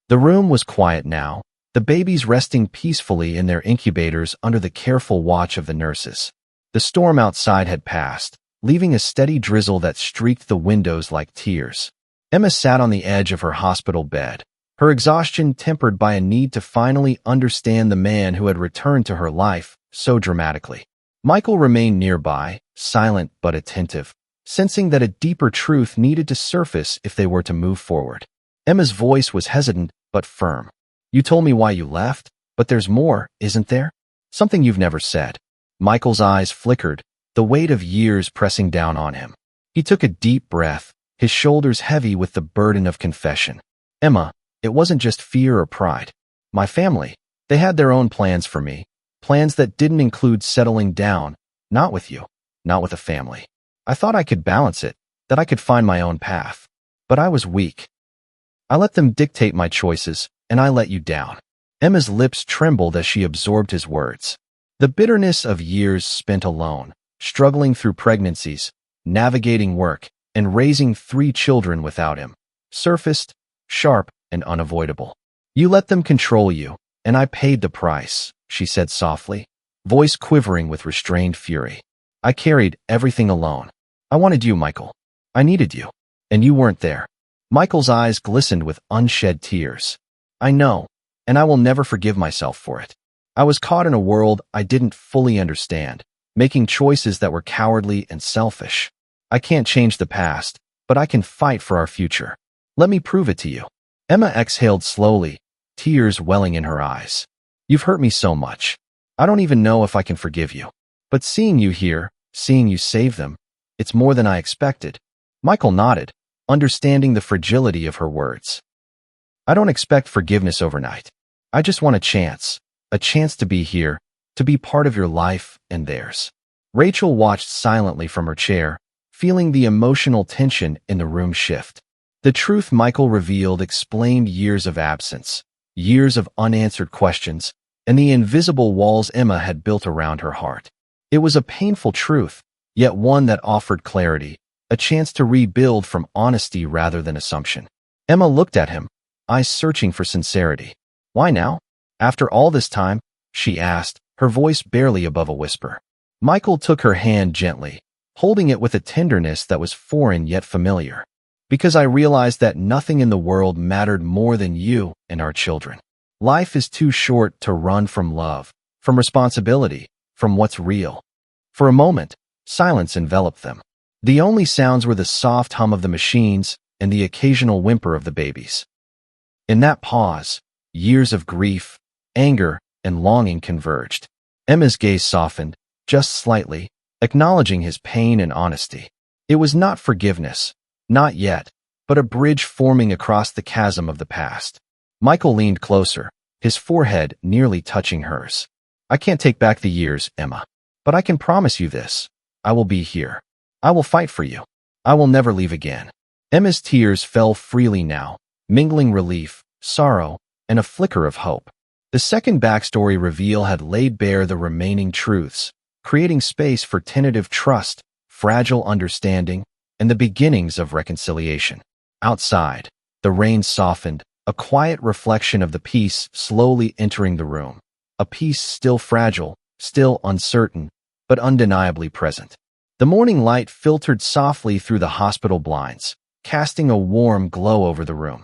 The room was quiet now, the babies resting peacefully in their incubators under the careful watch of the nurses. The storm outside had passed, leaving a steady drizzle that streaked the windows like tears. Emma sat on the edge of her hospital bed, her exhaustion tempered by a need to finally understand the man who had returned to her life so dramatically. Michael remained nearby, silent but attentive, sensing that a deeper truth needed to surface if they were to move forward. Emma's voice was hesitant but firm. "You told me why you left, but there's more, isn't there? Something you've never said." Michael's eyes flickered, the weight of years pressing down on him. He took a deep breath, his shoulders heavy with the burden of confession. "Emma, it wasn't just fear or pride. My family, they had their own plans for me, plans that didn't include settling down, not with you, not with a family. I thought I could balance it, that I could find my own path. But I was weak. I let them dictate my choices, and I let you down." Emma's lips trembled as she absorbed his words. The bitterness of years spent alone, struggling through pregnancies, navigating work, and raising 3 children without him, surfaced, sharp and unavoidable. "You let them control you, and I paid the price," she said softly, voice quivering with restrained fury. "I carried everything alone. I wanted you, Michael. I needed you. And you weren't there." Michael's eyes glistened with unshed tears. "I know, and I will never forgive myself for it. I was caught in a world I didn't fully understand, making choices that were cowardly and selfish. I can't change the past, but I can fight for our future. Let me prove it to you." Emma exhaled slowly, tears welling in her eyes. "You've hurt me so much. I don't even know if I can forgive you. But seeing you here, seeing you save them, it's more than I expected." Michael nodded, understanding the fragility of her words. "I don't expect forgiveness overnight. I just want a chance to be here, to be part of your life and theirs." Rachel watched silently from her chair, feeling the emotional tension in the room shift. The truth Michael revealed explained years of absence, years of unanswered questions, and the invisible walls Emma had built around her heart. It was a painful truth, yet one that offered clarity, a chance to rebuild from honesty rather than assumption. Emma looked at him, eyes searching for sincerity. "Why now? After all this time?" she asked, her voice barely above a whisper. Michael took her hand gently, holding it with a tenderness that was foreign yet familiar. "Because I realized that nothing in the world mattered more than you and our children. Life is too short to run from love, from responsibility, from what's real." For a moment, silence enveloped them. The only sounds were the soft hum of the machines and the occasional whimper of the babies. In that pause, years of grief, anger, and longing converged. Emma's gaze softened, just slightly, acknowledging his pain and honesty. It was not forgiveness, not yet, but a bridge forming across the chasm of the past. Michael leaned closer, his forehead nearly touching hers. "I can't take back the years, Emma, but I can promise you this. I will be here. I will fight for you. I will never leave again." Emma's tears fell freely now, mingling relief, sorrow, and a flicker of hope. The second backstory reveal had laid bare the remaining truths, creating space for tentative trust, fragile understanding, and the beginnings of reconciliation. Outside, the rain softened, a quiet reflection of the peace slowly entering the room, a peace still fragile, still uncertain, but undeniably present. The morning light filtered softly through the hospital blinds, casting a warm glow over the room.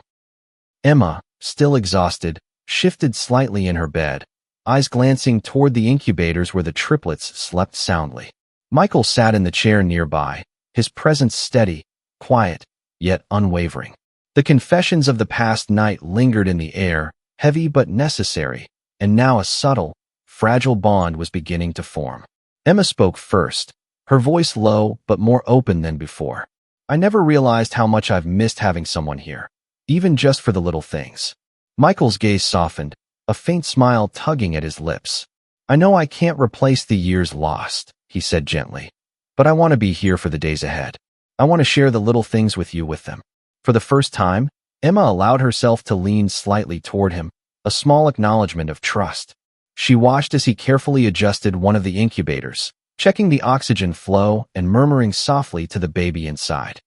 Emma, still exhausted, shifted slightly in her bed, eyes glancing toward the incubators where the triplets slept soundly. Michael sat in the chair nearby, his presence steady, quiet, yet unwavering. The confessions of the past night lingered in the air, heavy but necessary, and now a subtle, fragile bond was beginning to form. Emma spoke first, her voice low but more open than before. "I never realized how much I've missed having someone here, even just for the little things." Michael's gaze softened, a faint smile tugging at his lips. "I know I can't replace the years lost," he said gently, "but I want to be here for the days ahead. I want to share the little things with you with them." For the first time, Emma allowed herself to lean slightly toward him, a small acknowledgement of trust. She watched as he carefully adjusted one of the incubators, checking the oxygen flow and murmuring softly to the baby inside.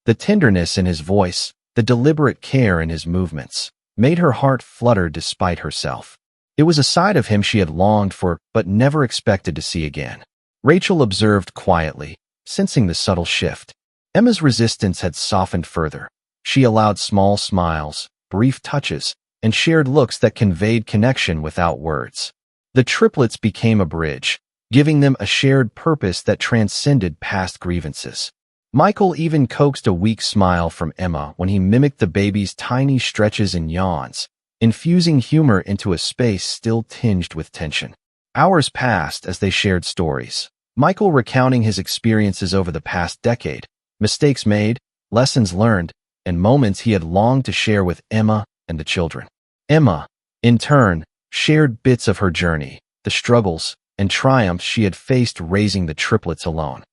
The tenderness in his voice, the deliberate care in his movements, made her heart flutter despite herself. It was a side of him she had longed for but never expected to see again. Rachel observed quietly, sensing the subtle shift. Emma's resistance had softened further. She allowed small smiles, brief touches, and shared looks that conveyed connection without words. The triplets became a bridge, giving them a shared purpose that transcended past grievances. Michael even coaxed a weak smile from Emma when he mimicked the baby's tiny stretches and yawns, infusing humor into a space still tinged with tension. Hours passed as they shared stories, Michael recounting his experiences over the past decade, mistakes made, lessons learned, and moments he had longed to share with Emma and the children. Emma, in turn, shared bits of her journey, the struggles and triumphs she had faced raising the triplets alone.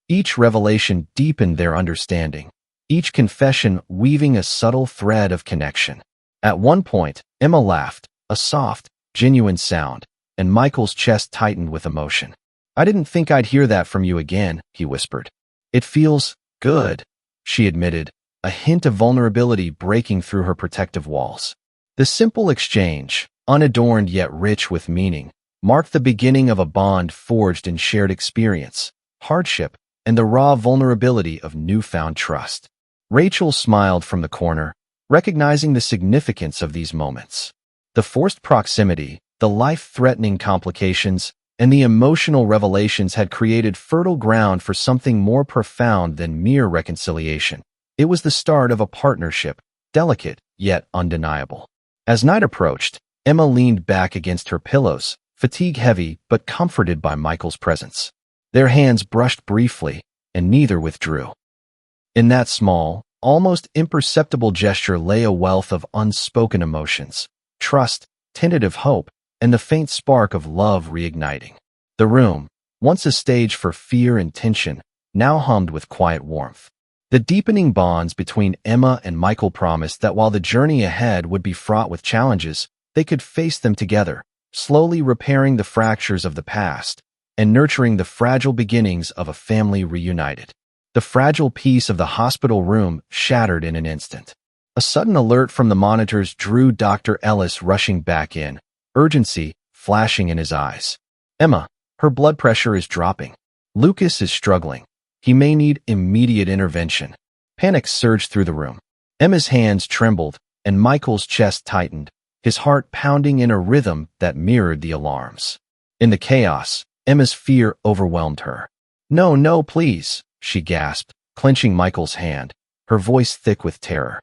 Each revelation deepened their understanding, each confession weaving a subtle thread of connection. At one point, Emma laughed, a soft, genuine sound, and Michael's chest tightened with emotion. "I didn't think I'd hear that from you again," he whispered. "It feels good," she admitted, a hint of vulnerability breaking through her protective walls. The simple exchange, unadorned yet rich with meaning, marked the beginning of a bond forged in shared experience, hardship, and the raw vulnerability of newfound trust. Rachel smiled from the corner, recognizing the significance of these moments. The forced proximity, the life-threatening complications, and the emotional revelations had created fertile ground for something more profound than mere reconciliation. It was the start of a partnership, delicate yet undeniable. As night approached, Emma leaned back against her pillows, fatigue heavy but comforted by Michael's presence. Their hands brushed briefly, and neither withdrew. In that small, almost imperceptible gesture lay a wealth of unspoken emotions, trust, tentative hope, and the faint spark of love reigniting. The room, once a stage for fear and tension, now hummed with quiet warmth. The deepening bonds between Emma and Michael promised that while the journey ahead would be fraught with challenges, they could face them together, slowly repairing the fractures of the past and nurturing the fragile beginnings of a family reunited. The fragile peace of the hospital room shattered in an instant. A sudden alert from the monitors drew Dr. Ellis rushing back in, urgency flashing in his eyes. "Emma, her blood pressure is dropping. Lucas is struggling. He may need immediate intervention." Panic surged through the room. Emma's hands trembled, and Michael's chest tightened, his heart pounding in a rhythm that mirrored the alarms. In the chaos, Emma's fear overwhelmed her. "No, no, please," she gasped, clenching Michael's hand, her voice thick with terror.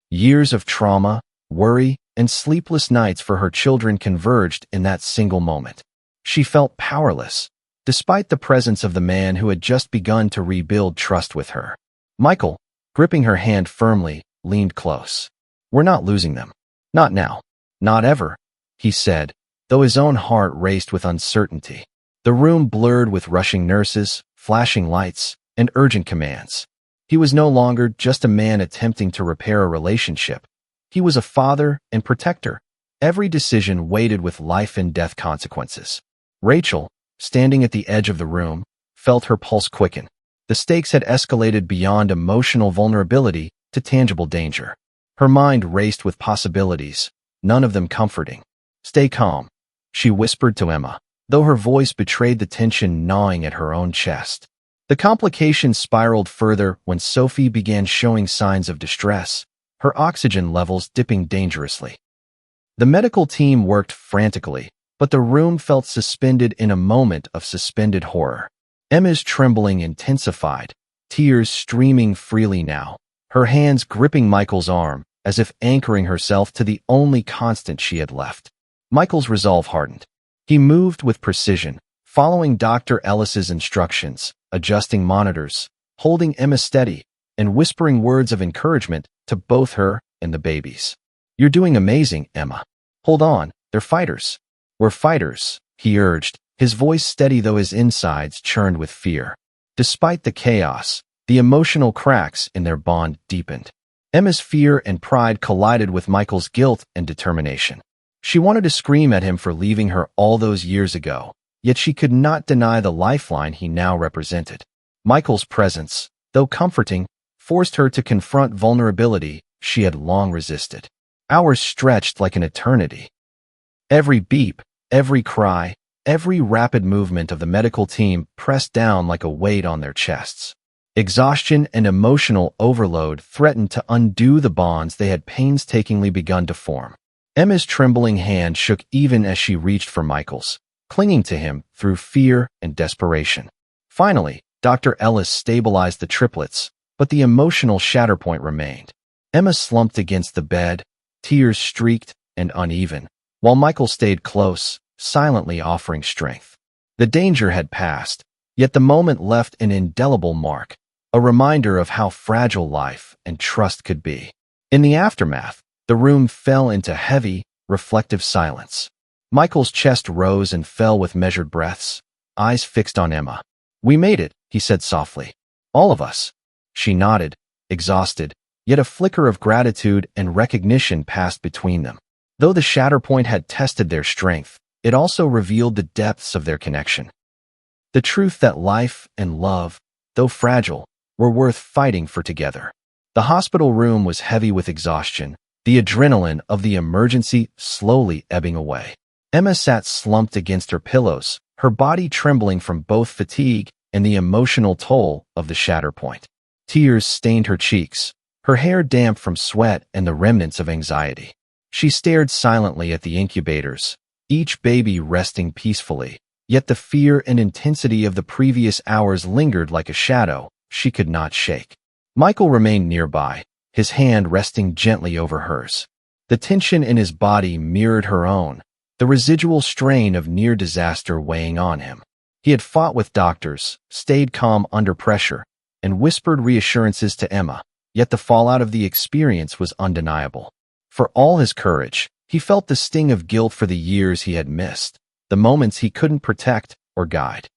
Years of trauma, worry, and sleepless nights for her children converged in that single moment. She felt powerless, despite the presence of the man who had just begun to rebuild trust with her. Michael, gripping her hand firmly, leaned close. "We're not losing them. Not now. Not ever," he said, though his own heart raced with uncertainty. The room blurred with rushing nurses, flashing lights, and urgent commands. He was no longer just a man attempting to repair a relationship. He was a father and protector, every decision weighted with life and death consequences. Rachel, standing at the edge of the room, felt her pulse quicken. The stakes had escalated beyond emotional vulnerability to tangible danger. Her mind raced with possibilities, none of them comforting. "Stay calm," she whispered to Emma, though her voice betrayed the tension gnawing at her own chest. The complications spiraled further when Sophie began showing signs of distress, her oxygen levels dipping dangerously. The medical team worked frantically, but the room felt suspended in a moment of suspended horror. Emma's trembling intensified, tears streaming freely now, her hands gripping Michael's arm as if anchoring herself to the only constant she had left. Michael's resolve hardened. He moved with precision, following Dr. Ellis's instructions, adjusting monitors, holding Emma steady, and whispering words of encouragement to both her and the babies. "You're doing amazing, Emma. Hold on, they're fighters." "We're fighters," he urged, his voice steady though his insides churned with fear. Despite the chaos, the emotional cracks in their bond deepened. Emma's fear and pride collided with Michael's guilt and determination. She wanted to scream at him for leaving her all those years ago, yet she could not deny the lifeline he now represented. Michael's presence, though comforting, forced her to confront vulnerability she had long resisted. Hours stretched like an eternity. Every beep, every cry, every rapid movement of the medical team pressed down like a weight on their chests. Exhaustion and emotional overload threatened to undo the bonds they had painstakingly begun to form. Emma's trembling hand shook even as she reached for Michael's, clinging to him through fear and desperation. Finally, Dr. Ellis stabilized the triplets, but the emotional shatterpoint remained. Emma slumped against the bed, tears streaked and uneven, while Michael stayed close, silently offering strength. The danger had passed, yet the moment left an indelible mark, a reminder of how fragile life and trust could be. In the aftermath, the room fell into heavy, reflective silence. Michael's chest rose and fell with measured breaths, eyes fixed on Emma. "We made it," he said softly. "All of us." She nodded, exhausted, yet a flicker of gratitude and recognition passed between them. Though the shatterpoint had tested their strength, it also revealed the depths of their connection. The truth that life and love, though fragile, were worth fighting for together. The hospital room was heavy with exhaustion, the adrenaline of the emergency slowly ebbing away. Emma sat slumped against her pillows, her body trembling from both fatigue and the emotional toll of the shatterpoint. Tears stained her cheeks, her hair damp from sweat and the remnants of anxiety. She stared silently at the incubators, each baby resting peacefully, yet the fear and intensity of the previous hours lingered like a shadow she could not shake. Michael remained nearby, his hand resting gently over hers. The tension in his body mirrored her own, the residual strain of near disaster weighing on him. He had fought with doctors, stayed calm under pressure, and whispered reassurances to Emma, yet the fallout of the experience was undeniable. For all his courage, he felt the sting of guilt for the years he had missed, the moments he couldn't protect or guide.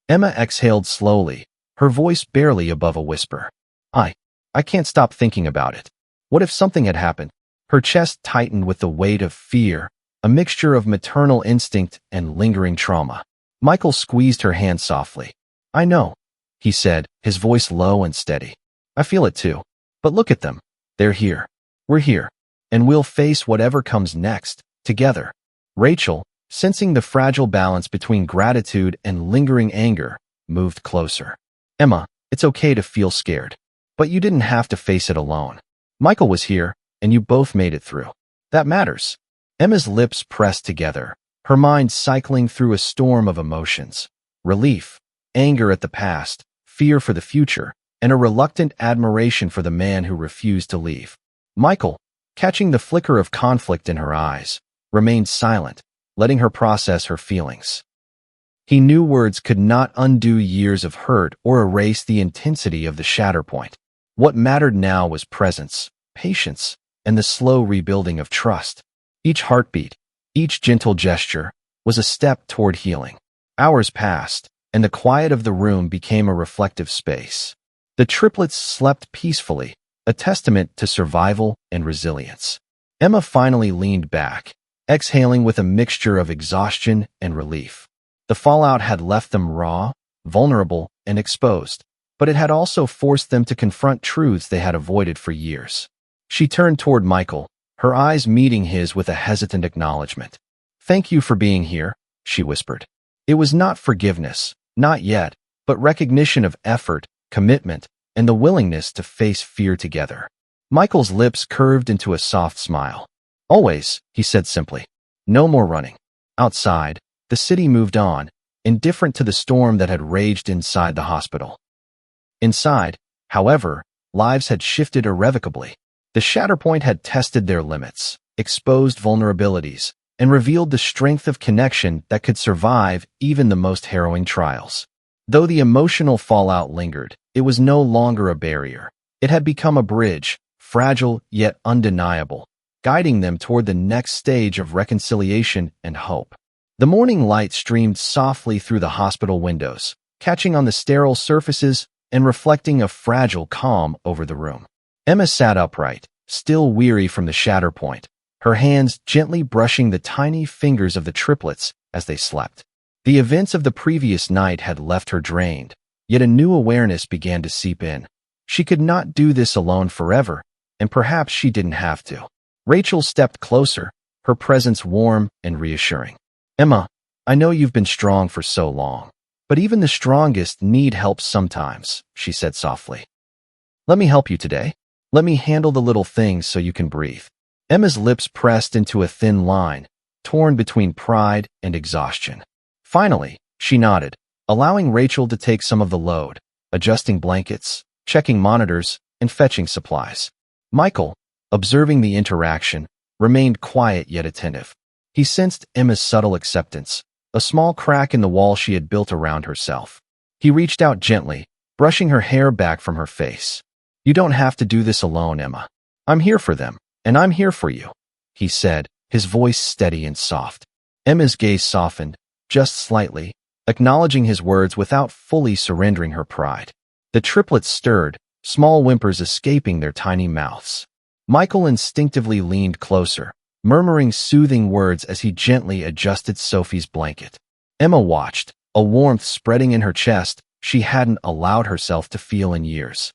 Emma exhaled slowly, her voice barely above a whisper. I can't stop thinking about it. What if something had happened?" Her chest tightened with the weight of fear, a mixture of maternal instinct and lingering trauma. Michael squeezed her hand softly. "I know," he said, his voice low and steady. "I feel it too. But look at them. They're here. We're here. And we'll face whatever comes next, together." Rachel, sensing the fragile balance between gratitude and lingering anger, moved closer. "Emma, it's okay to feel scared. But you didn't have to face it alone. Michael was here, and you both made it through. That matters." Emma's lips pressed together, her mind cycling through a storm of emotions. Relief, anger at the past, fear for the future, and a reluctant admiration for the man who refused to leave. Michael, catching the flicker of conflict in her eyes, remained silent, letting her process her feelings. He knew words could not undo years of hurt or erase the intensity of the shatterpoint. What mattered now was presence, patience, and the slow rebuilding of trust. Each heartbeat, each gentle gesture, was a step toward healing. Hours passed, and the quiet of the room became a reflective space. The triplets slept peacefully, a testament to survival and resilience. Emma finally leaned back, exhaling with a mixture of exhaustion and relief. The fallout had left them raw, vulnerable, and exposed, but it had also forced them to confront truths they had avoided for years. She turned toward Michael, her eyes meeting his with a hesitant acknowledgement. "Thank you for being here," she whispered. It was not forgiveness, not yet, but recognition of effort, commitment, and the willingness to face fear together. Michael's lips curved into a soft smile. Always, he said simply. No more running. Outside, the city moved on, indifferent to the storm that had raged inside the hospital. Inside, however, lives had shifted irrevocably. The Shatterpoint had tested their limits, exposed vulnerabilities, and revealed the strength of connection that could survive even the most harrowing trials. Though the emotional fallout lingered, it was no longer a barrier. It had become a bridge, fragile yet undeniable, guiding them toward the next stage of reconciliation and hope. The morning light streamed softly through the hospital windows, catching on the sterile surfaces and reflecting a fragile calm over the room. Emma sat upright, still weary from the Shatterpoint, her hands gently brushing the tiny fingers of the triplets as they slept. The events of the previous night had left her drained, yet a new awareness began to seep in. She could not do this alone forever, and perhaps she didn't have to. Rachel stepped closer, her presence warm and reassuring. Emma, I know you've been strong for so long, but even the strongest need help sometimes, she said softly. Let me help you today. Let me handle the little things so you can breathe. Emma's lips pressed into a thin line, torn between pride and exhaustion. Finally, she nodded, allowing Rachel to take some of the load, adjusting blankets, checking monitors, and fetching supplies. Michael, observing the interaction, remained quiet yet attentive. He sensed Emma's subtle acceptance, a small crack in the wall she had built around herself. He reached out gently, brushing her hair back from her face. You don't have to do this alone, Emma. I'm here for them, and I'm here for you, he said, his voice steady and soft. Emma's gaze softened, just slightly, acknowledging his words without fully surrendering her pride. The triplets stirred, small whimpers escaping their tiny mouths. Michael instinctively leaned closer, murmuring soothing words as he gently adjusted Sophie's blanket. Emma watched, a warmth spreading in her chest she hadn't allowed herself to feel in years.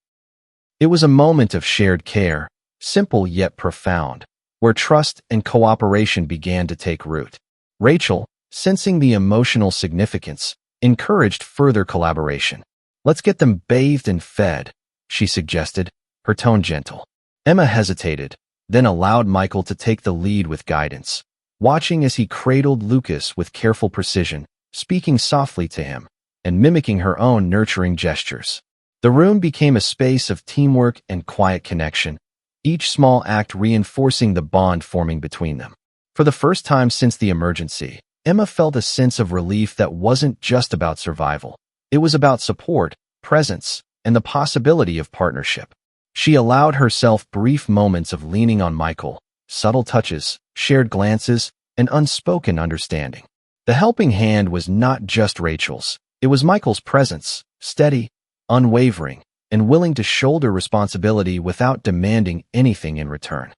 It was a moment of shared care, simple yet profound, where trust and cooperation began to take root. Rachel, sensing the emotional significance, encouraged further collaboration. Let's get them bathed and fed, she suggested, her tone gentle. Emma hesitated, then allowed Michael to take the lead with guidance, watching as he cradled Lucas with careful precision, speaking softly to him, and mimicking her own nurturing gestures. The room became a space of teamwork and quiet connection, each small act reinforcing the bond forming between them. For the first time since the emergency, Emma felt a sense of relief that wasn't just about survival. It was about support, presence, and the possibility of partnership. She allowed herself brief moments of leaning on Michael, subtle touches, shared glances, and unspoken understanding. The helping hand was not just Rachel's. It was Michael's presence, steady, unwavering, and willing to shoulder responsibility without demanding anything in return.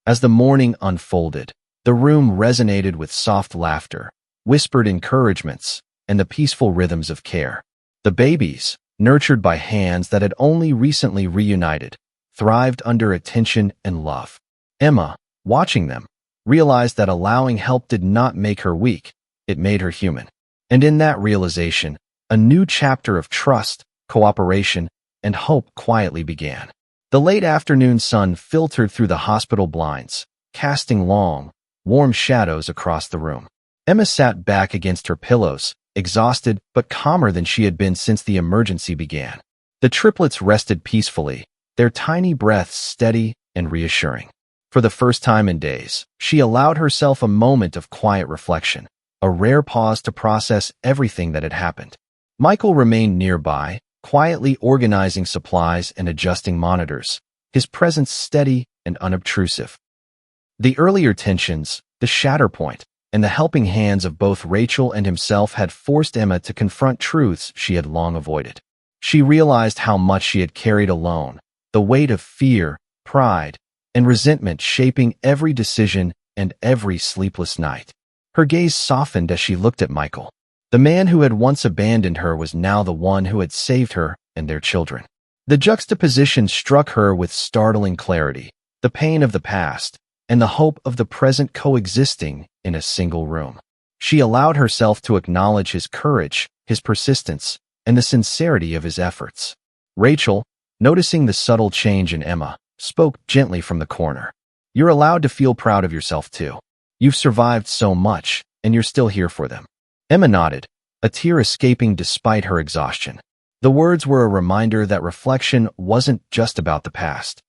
As the morning unfolded, the room resonated with soft laughter, whispered encouragements, and the peaceful rhythms of care. The babies, nurtured by hands that had only recently reunited, thrived under attention and love. Emma, watching them, realized that allowing help did not make her weak, it made her human. And in that realization, a new chapter of trust, cooperation, and hope quietly began. The late afternoon sun filtered through the hospital blinds, casting long, warm shadows across the room. Emma sat back against her pillows, exhausted but calmer than she had been since the emergency began. The triplets rested peacefully, their tiny breaths steady and reassuring. For the first time in days, she allowed herself a moment of quiet reflection, a rare pause to process everything that had happened. Michael remained nearby, quietly organizing supplies and adjusting monitors, his presence steady and unobtrusive. The earlier tensions, the Shatterpoint, and the helping hands of both Rachel and himself had forced Emma to confront truths she had long avoided. She realized how much she had carried alone, the weight of fear, pride, and resentment shaping every decision and every sleepless night. Her gaze softened as she looked at Michael. The man who had once abandoned her was now the one who had saved her and their children. The juxtaposition struck her with startling clarity, the pain of the past, and the hope of the present coexisting in a single room. She allowed herself to acknowledge his courage, his persistence, and the sincerity of his efforts. Rachel, noticing the subtle change in Emma, spoke gently from the corner. You're allowed to feel proud of yourself too. You've survived so much, and you're still here for them. Emma nodded, a tear escaping despite her exhaustion. The words were a reminder that reflection wasn't just about the past.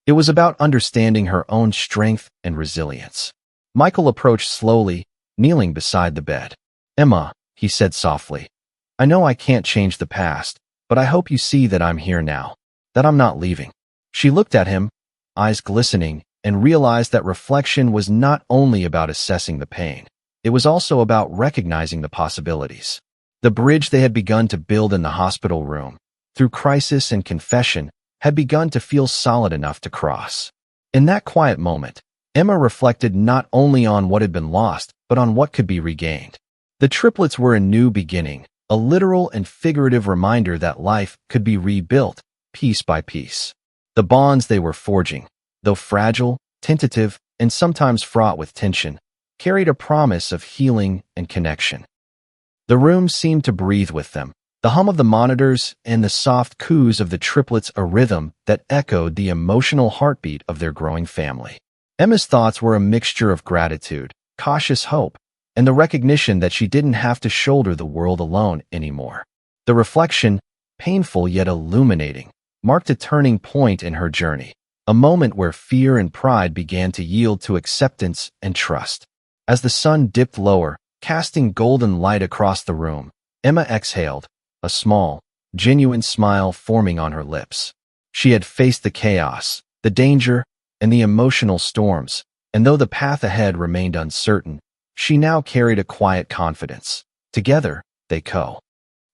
It was about understanding her own strength and resilience. Michael approached slowly, kneeling beside the bed. Emma, he said softly, I know I can't change the past, but I hope you see that I'm here now, that I'm not leaving. She looked at him, eyes glistening, and realized that reflection was not only about assessing the pain. It was also about recognizing the possibilities. The bridge they had begun to build in the hospital room, through crisis and confession, had begun to feel solid enough to cross. In that quiet moment, Emma reflected not only on what had been lost, but on what could be regained. The triplets were a new beginning, a literal and figurative reminder that life could be rebuilt, piece by piece. The bonds they were forging, though fragile, tentative, and sometimes fraught with tension, carried a promise of healing and connection. The room seemed to breathe with them, the hum of the monitors and the soft coos of the triplets a rhythm that echoed the emotional heartbeat of their growing family. Emma's thoughts were a mixture of gratitude, cautious hope, and the recognition that she didn't have to shoulder the world alone anymore. The reflection, painful yet illuminating, marked a turning point in her journey, a moment where fear and pride began to yield to acceptance and trust. As the sun dipped lower, casting golden light across the room, Emma exhaled, a small, genuine smile forming on her lips. She had faced the chaos, the danger, and the emotional storms, and though the path ahead remained uncertain, she now carried a quiet confidence. Together, they co.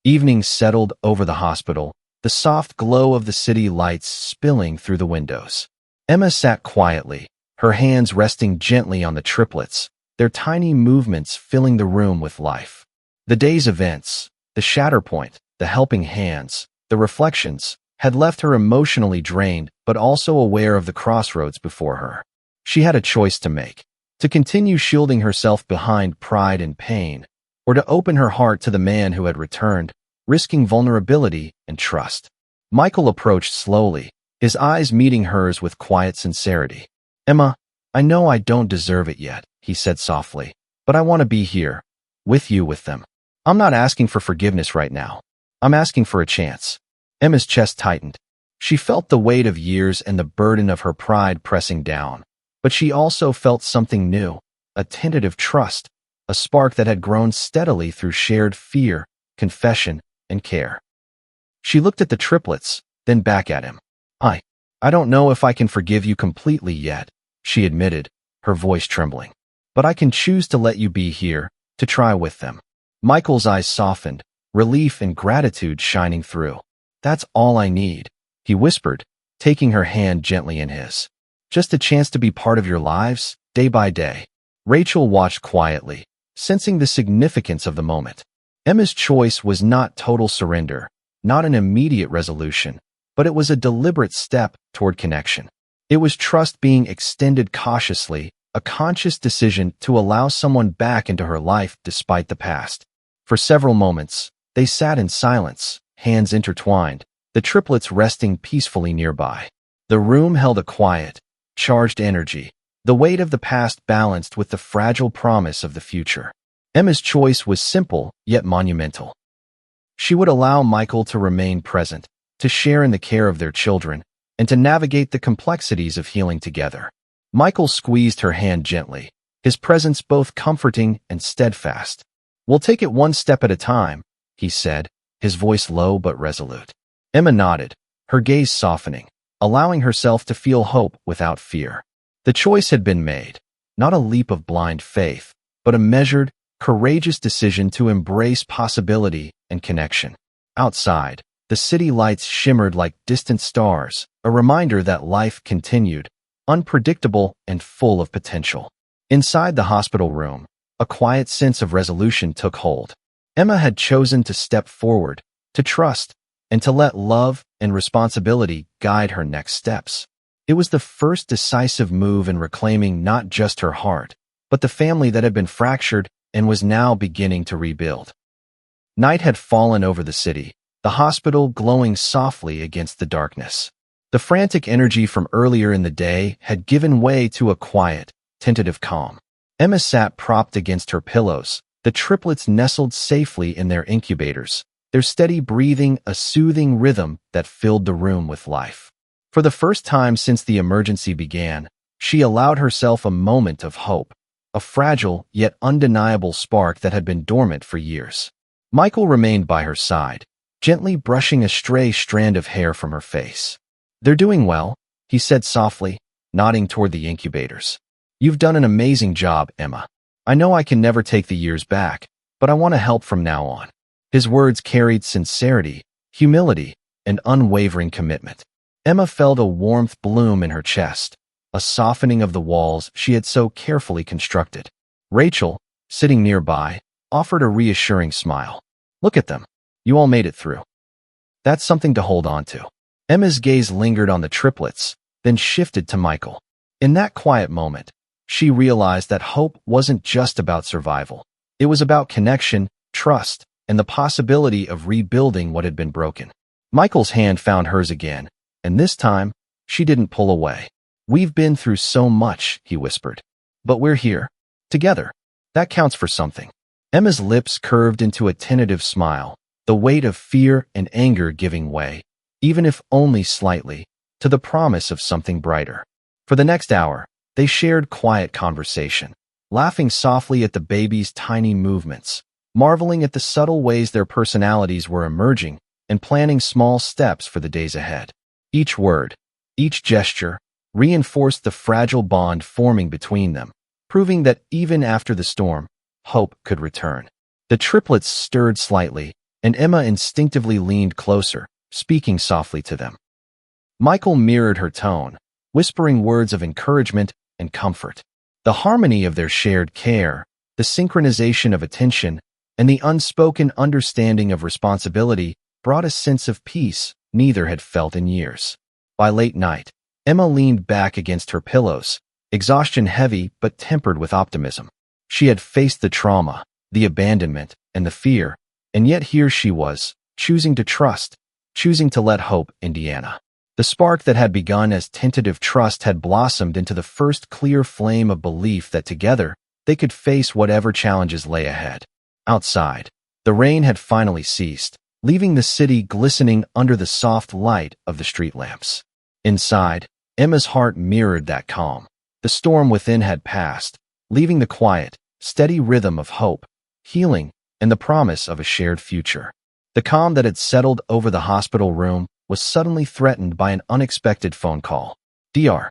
Evening settled over the hospital, the soft glow of the city lights spilling through the windows. Emma sat quietly, her hands resting gently on the triplets, their tiny movements filling the room with life. The day's events, the shatterpoint, the helping hands, the reflections, had left her emotionally drained but also aware of the crossroads before her. She had a choice to make: to continue shielding herself behind pride and pain, or to open her heart to the man who had returned, risking vulnerability and trust. Michael approached slowly, his eyes meeting hers with quiet sincerity. Emma, I know I don't deserve it yet, he said softly, but I want to be here, with you with them. I'm not asking for forgiveness right now. I'm asking for a chance. Emma's chest tightened. She felt the weight of years and the burden of her pride pressing down, but she also felt something new, a tentative trust, a spark that had grown steadily through shared fear, confession, and care. She looked at the triplets, then back at him. I don't know if I can forgive you completely yet, she admitted, her voice trembling. But I can choose to let you be here, to try with them. Michael's eyes softened, relief and gratitude shining through. That's all I need, he whispered, taking her hand gently in his. Just a chance to be part of your lives, day by day. Rachel watched quietly, sensing the significance of the moment. Emma's choice was not total surrender, not an immediate resolution, but it was a deliberate step toward connection. It was trust being extended cautiously, a conscious decision to allow someone back into her life despite the past. For several moments, they sat in silence, hands intertwined, the triplets resting peacefully nearby. The room held a quiet, charged energy, the weight of the past balanced with the fragile promise of the future. Emma's choice was simple yet monumental. She would allow Michael to remain present, to share in the care of their children, and to navigate the complexities of healing together. Michael squeezed her hand gently, his presence both comforting and steadfast. We'll take it one step at a time, he said, his voice low but resolute. Emma nodded, her gaze softening, allowing herself to feel hope without fear. The choice had been made, not a leap of blind faith, but a measured, courageous decision to embrace possibility and connection. Outside, the city lights shimmered like distant stars, a reminder that life continued, unpredictable and full of potential. Inside the hospital room, a quiet sense of resolution took hold. Emma had chosen to step forward, to trust, and to let love and responsibility guide her next steps. It was the first decisive move in reclaiming not just her heart, but the family that had been fractured and was now beginning to rebuild. Night had fallen over the city, the hospital glowing softly against the darkness. The frantic energy from earlier in the day had given way to a quiet, tentative calm. Emma sat propped against her pillows, the triplets nestled safely in their incubators, their steady breathing a soothing rhythm that filled the room with life. For the first time since the emergency began, she allowed herself a moment of hope, a fragile yet undeniable spark that had been dormant for years. Michael remained by her side, gently brushing a stray strand of hair from her face. "They're doing well," he said softly, nodding toward the incubators. "You've done an amazing job, Emma. I know I can never take the years back, but I want to help from now on." His words carried sincerity, humility, and unwavering commitment. Emma felt a warmth bloom in her chest, a softening of the walls she had so carefully constructed. Rachel, sitting nearby, offered a reassuring smile. "Look at them. You all made it through. That's something to hold on to." Emma's gaze lingered on the triplets, then shifted to Michael. In that quiet moment, she realized that hope wasn't just about survival. It was about connection, trust, and the possibility of rebuilding what had been broken. Michael's hand found hers again, and this time, she didn't pull away. "We've been through so much," he whispered. "But we're here, together. That counts for something." Emma's lips curved into a tentative smile, the weight of fear and anger giving way, even if only slightly, to the promise of something brighter. For the next hour, they shared quiet conversation, laughing softly at the baby's tiny movements, marveling at the subtle ways their personalities were emerging, and planning small steps for the days ahead. Each word, each gesture, reinforced the fragile bond forming between them, proving that even after the storm, hope could return. The triplets stirred slightly, and Emma instinctively leaned closer, speaking softly to them. Michael mirrored her tone, whispering words of encouragement and comfort. The harmony of their shared care, the synchronization of attention, and the unspoken understanding of responsibility brought a sense of peace neither had felt in years. By late night, Emma leaned back against her pillows, exhaustion heavy but tempered with optimism. She had faced the trauma, the abandonment, and the fear, and yet here she was, choosing to trust, choosing to let hope Indiana. The spark that had begun as tentative trust had blossomed into the first clear flame of belief that together they could face whatever challenges lay ahead. Outside, the rain had finally ceased, leaving the city glistening under the soft light of the street lamps. Inside, Emma's heart mirrored that calm. The storm within had passed, leaving the quiet, steady rhythm of hope, healing, and the promise of a shared future. The calm that had settled over the hospital room was suddenly threatened by an unexpected phone call. Dr.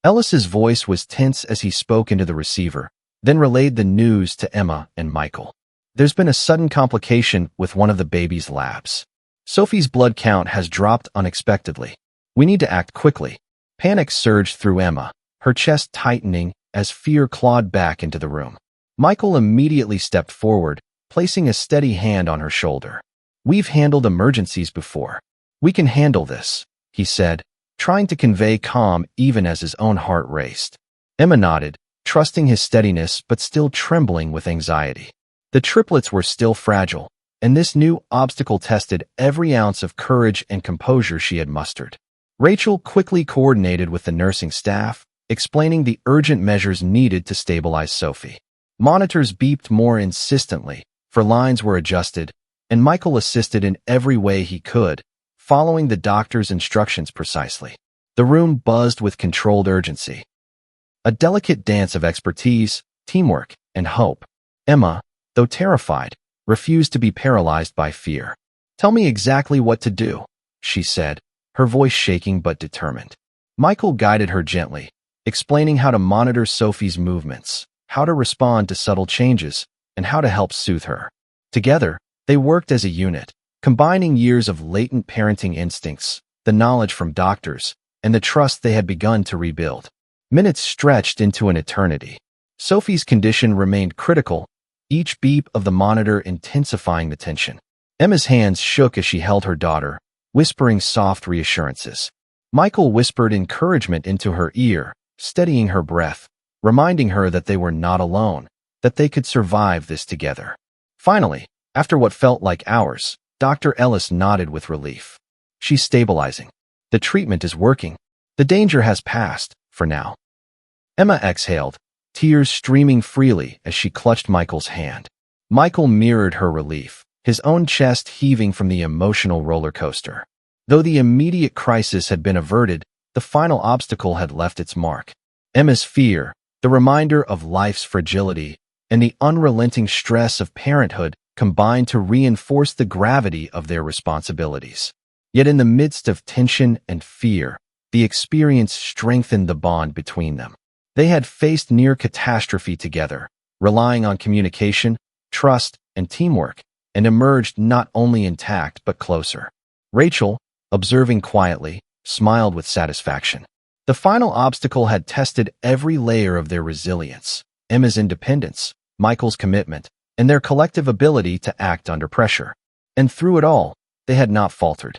Ellis's voice was tense as he spoke into the receiver, then relayed the news to Emma and Michael. "There's been a sudden complication with one of the baby's labs. Sophie's blood count has dropped unexpectedly. We need to act quickly." Panic surged through Emma, her chest tightening as fear clawed back into the room. Michael immediately stepped forward, placing a steady hand on her shoulder. "We've handled emergencies before. We can handle this," he said, trying to convey calm even as his own heart raced. Emma nodded, trusting his steadiness but still trembling with anxiety. The triplets were still fragile, and this new obstacle tested every ounce of courage and composure she had mustered. Rachel quickly coordinated with the nursing staff, explaining the urgent measures needed to stabilize Sophie. Monitors beeped more insistently, for lines were adjusted, and Michael assisted in every way he could, following the doctor's instructions precisely. The room buzzed with controlled urgency. A delicate dance of expertise, teamwork, and hope. Emma, though terrified, refused to be paralyzed by fear. "Tell me exactly what to do," she said, her voice shaking but determined. Michael guided her gently, explaining how to monitor Sophie's movements, how to respond to subtle changes, and how to help soothe her. Together, they worked as a unit, combining years of latent parenting instincts, the knowledge from doctors, and the trust they had begun to rebuild. Minutes stretched into an eternity. Sophie's condition remained critical, each beep of the monitor intensifying the tension. Emma's hands shook as she held her daughter, whispering soft reassurances. Michael whispered encouragement into her ear, steadying her breath, reminding her that they were not alone, that they could survive this together. Finally, after what felt like hours, Dr. Ellis nodded with relief. "She's stabilizing. The treatment is working. The danger has passed, for now. Emma exhaled, tears streaming freely as she clutched Michael's hand. Michael mirrored her relief, his own chest heaving from the emotional roller coaster. Though the immediate crisis had been averted, the final obstacle had left its mark. Emma's fear, the reminder of life's fragility, and the unrelenting stress of parenthood combined to reinforce the gravity of their responsibilities. Yet in the midst of tension and fear, the experience strengthened the bond between them. They had faced near catastrophe together, relying on communication, trust, and teamwork, and emerged not only intact but closer. Rachel, observing quietly, smiled with satisfaction. The final obstacle had tested every layer of their resilience: Emma's independence, Michael's commitment, and their collective ability to act under pressure. And through it all, they had not faltered.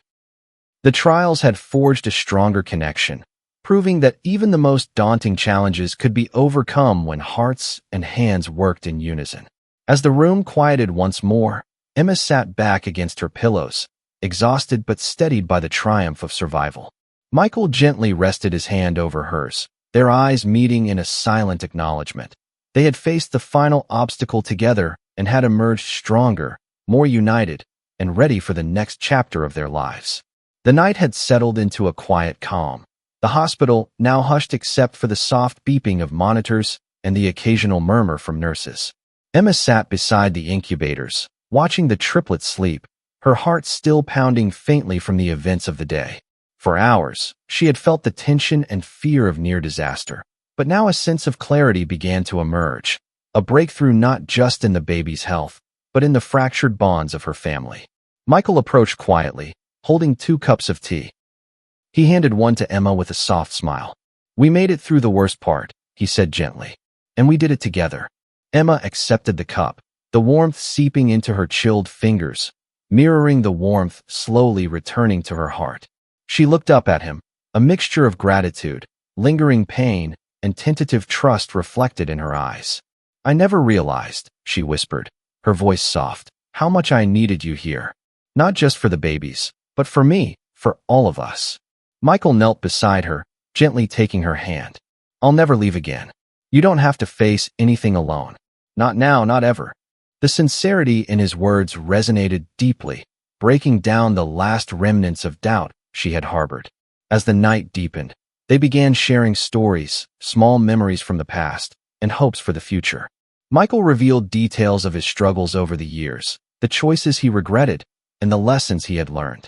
The trials had forged a stronger connection, proving that even the most daunting challenges could be overcome when hearts and hands worked in unison. As the room quieted once more, Emma sat back against her pillows, exhausted but steadied by the triumph of survival. Michael gently rested his hand over hers, their eyes meeting in a silent acknowledgement. They had faced the final obstacle together and had emerged stronger, more united, and ready for the next chapter of their lives. The night had settled into a quiet calm. The hospital, now hushed except for the soft beeping of monitors and the occasional murmur from nurses. Emma sat beside the incubators, watching the triplets sleep, her heart still pounding faintly from the events of the day. For hours, she had felt the tension and fear of near disaster, but now a sense of clarity began to emerge, a breakthrough not just in the baby's health, but in the fractured bonds of her family. Michael approached quietly, holding 2 cups of tea. He handed one to Emma with a soft smile. "We made it through the worst part," he said gently, "and we did it together." Emma accepted the cup, the warmth seeping into her chilled fingers, mirroring the warmth slowly returning to her heart. She looked up at him, a mixture of gratitude, lingering pain, and tentative trust reflected in her eyes. "I never realized," she whispered, her voice soft, "how much I needed you here. Not just for the babies, but for me, for all of us." Michael knelt beside her, gently taking her hand. "I'll never leave again. You don't have to face anything alone. Not now, not ever." The sincerity in his words resonated deeply, breaking down the last remnants of doubt she had harbored. As the night deepened, they began sharing stories, small memories from the past, and hopes for the future. Michael revealed details of his struggles over the years, the choices he regretted, and the lessons he had learned.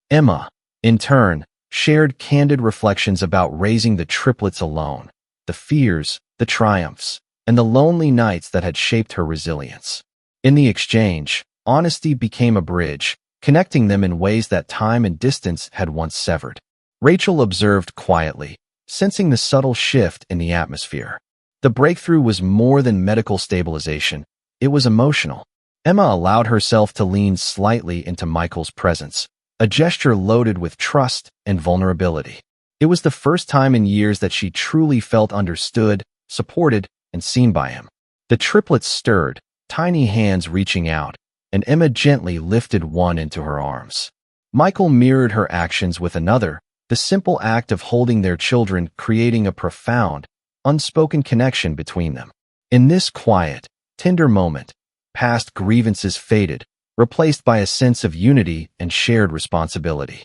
Emma, in turn, shared candid reflections about raising the triplets alone, the fears, the triumphs, and the lonely nights that had shaped her resilience. In the exchange, honesty became a bridge, connecting them in ways that time and distance had once severed. Rachel observed quietly, sensing the subtle shift in the atmosphere. The breakthrough was more than medical stabilization, it was emotional. Emma allowed herself to lean slightly into Michael's presence, a gesture loaded with trust and vulnerability. It was the first time in years that she truly felt understood, supported, and seen by him. The triplets stirred, tiny hands reaching out, and Emma gently lifted one into her arms. Michael mirrored her actions with another, the simple act of holding their children creating a profound, unspoken connection between them. In this quiet, tender moment, past grievances faded, replaced by a sense of unity and shared responsibility.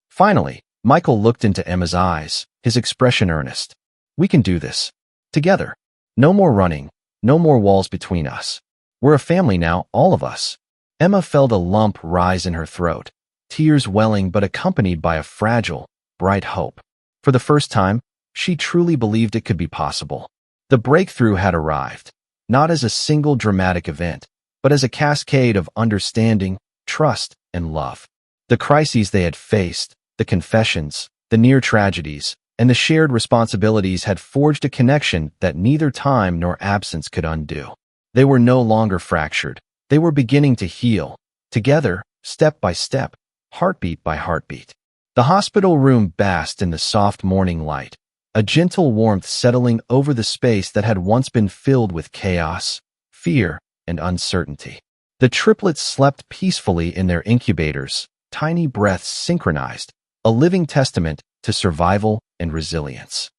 Finally, Michael looked into Emma's eyes, his expression earnest. "We can do this. Together. No more running, no more walls between us. We're a family now, all of us." Emma felt a lump rise in her throat, tears welling but accompanied by a fragile, bright hope. For the first time, she truly believed it could be possible. The breakthrough had arrived, not as a single dramatic event, but as a cascade of understanding, trust, and love. The crises they had faced, the confessions, the near tragedies, and the shared responsibilities had forged a connection that neither time nor absence could undo. They were no longer fractured. They were beginning to heal, together, step by step, heartbeat by heartbeat. The hospital room basked in the soft morning light, a gentle warmth settling over the space that had once been filled with chaos, fear, and uncertainty. The triplets slept peacefully in their incubators, tiny breaths synchronized, a living testament to survival and resilience.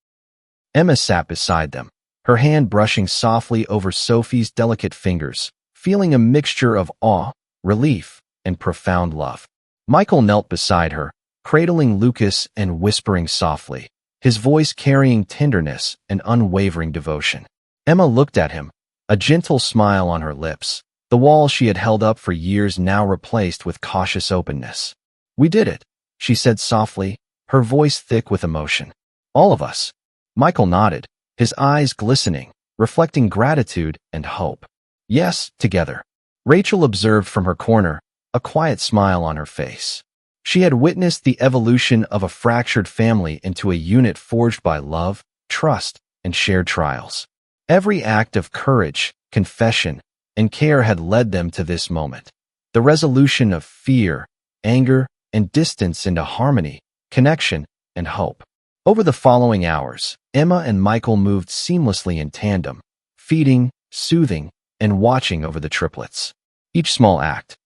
Emma sat beside them, her hand brushing softly over Sophie's delicate fingers, feeling a mixture of awe, relief, and profound love. Michael knelt beside her, cradling Lucas and whispering softly, his voice carrying tenderness and unwavering devotion. Emma looked at him, a gentle smile on her lips, the wall she had held up for years now replaced with cautious openness. "We did it," she said softly, her voice thick with emotion. "All of us." Michael nodded, his eyes glistening, reflecting gratitude and hope. "Yes, together." Rachel observed from her corner, a quiet smile on her face. She had witnessed the evolution of a fractured family into a unit forged by love, trust, and shared trials. Every act of courage, confession, and care had led them to this moment. The resolution of fear, anger, and distance into harmony, connection, and hope. Over the following hours, Emma and Michael moved seamlessly in tandem, feeding, soothing, and watching over the triplets. Each small act,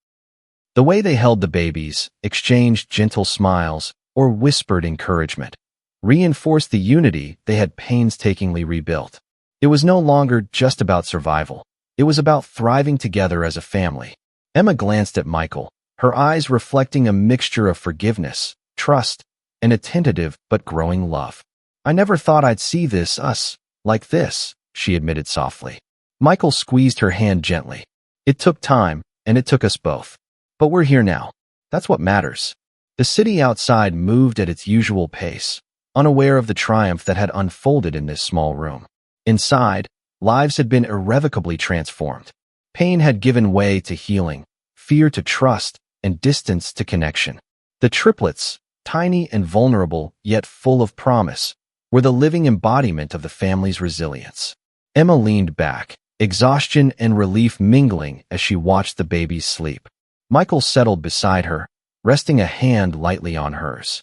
the way they held the babies, exchanged gentle smiles, or whispered encouragement, reinforced the unity they had painstakingly rebuilt. It was no longer just about survival. It was about thriving together as a family. Emma glanced at Michael, her eyes reflecting a mixture of forgiveness, trust, and a tentative but growing love. "I never thought I'd see us like this," she admitted softly. Michael squeezed her hand gently. "It took time, and it took us both. But we're here now. That's what matters." The city outside moved at its usual pace, unaware of the triumph that had unfolded in this small room. Inside, lives had been irrevocably transformed. Pain had given way to healing, fear to trust, and distance to connection. The triplets, tiny and vulnerable, yet full of promise, were the living embodiment of the family's resilience. Emma leaned back, exhaustion and relief mingling as she watched the babies sleep. Michael settled beside her, resting a hand lightly on hers.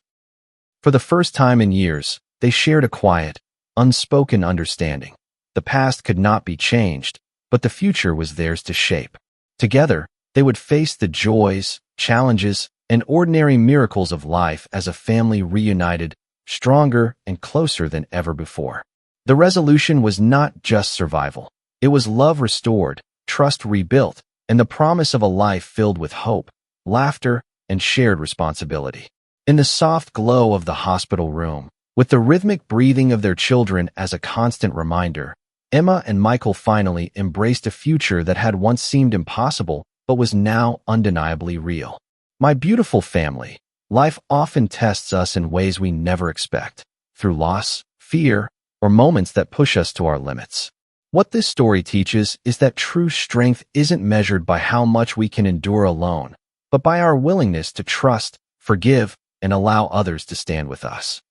For the first time in years, they shared a quiet, unspoken understanding. The past could not be changed, but the future was theirs to shape. Together, they would face the joys, challenges, and ordinary miracles of life as a family reunited, stronger and closer than ever before. The resolution was not just survival. It was love restored, trust rebuilt, and the promise of a life filled with hope, laughter, and shared responsibility. In the soft glow of the hospital room, with the rhythmic breathing of their children as a constant reminder, Emma and Michael finally embraced a future that had once seemed impossible but was now undeniably real. My beautiful family, life often tests us in ways we never expect, through loss, fear, or moments that push us to our limits. What this story teaches is that true strength isn't measured by how much we can endure alone, but by our willingness to trust, forgive, and allow others to stand with us.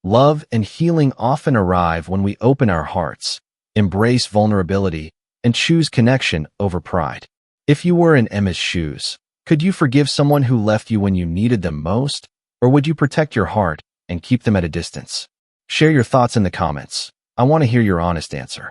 Love and healing often arrive when we open our hearts, embrace vulnerability, and choose connection over pride. If you were in Emma's shoes, could you forgive someone who left you when you needed them most, or would you protect your heart and keep them at a distance? Share your thoughts in the comments. I want to hear your honest answer.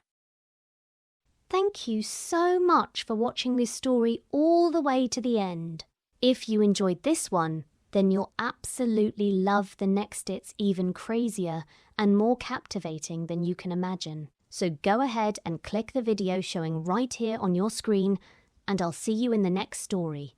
Thank you so much for watching this story all the way to the end. If you enjoyed this one, then you'll absolutely love the next. It's even crazier and more captivating than you can imagine. So go ahead and click the video showing right here on your screen, and I'll see you in the next story.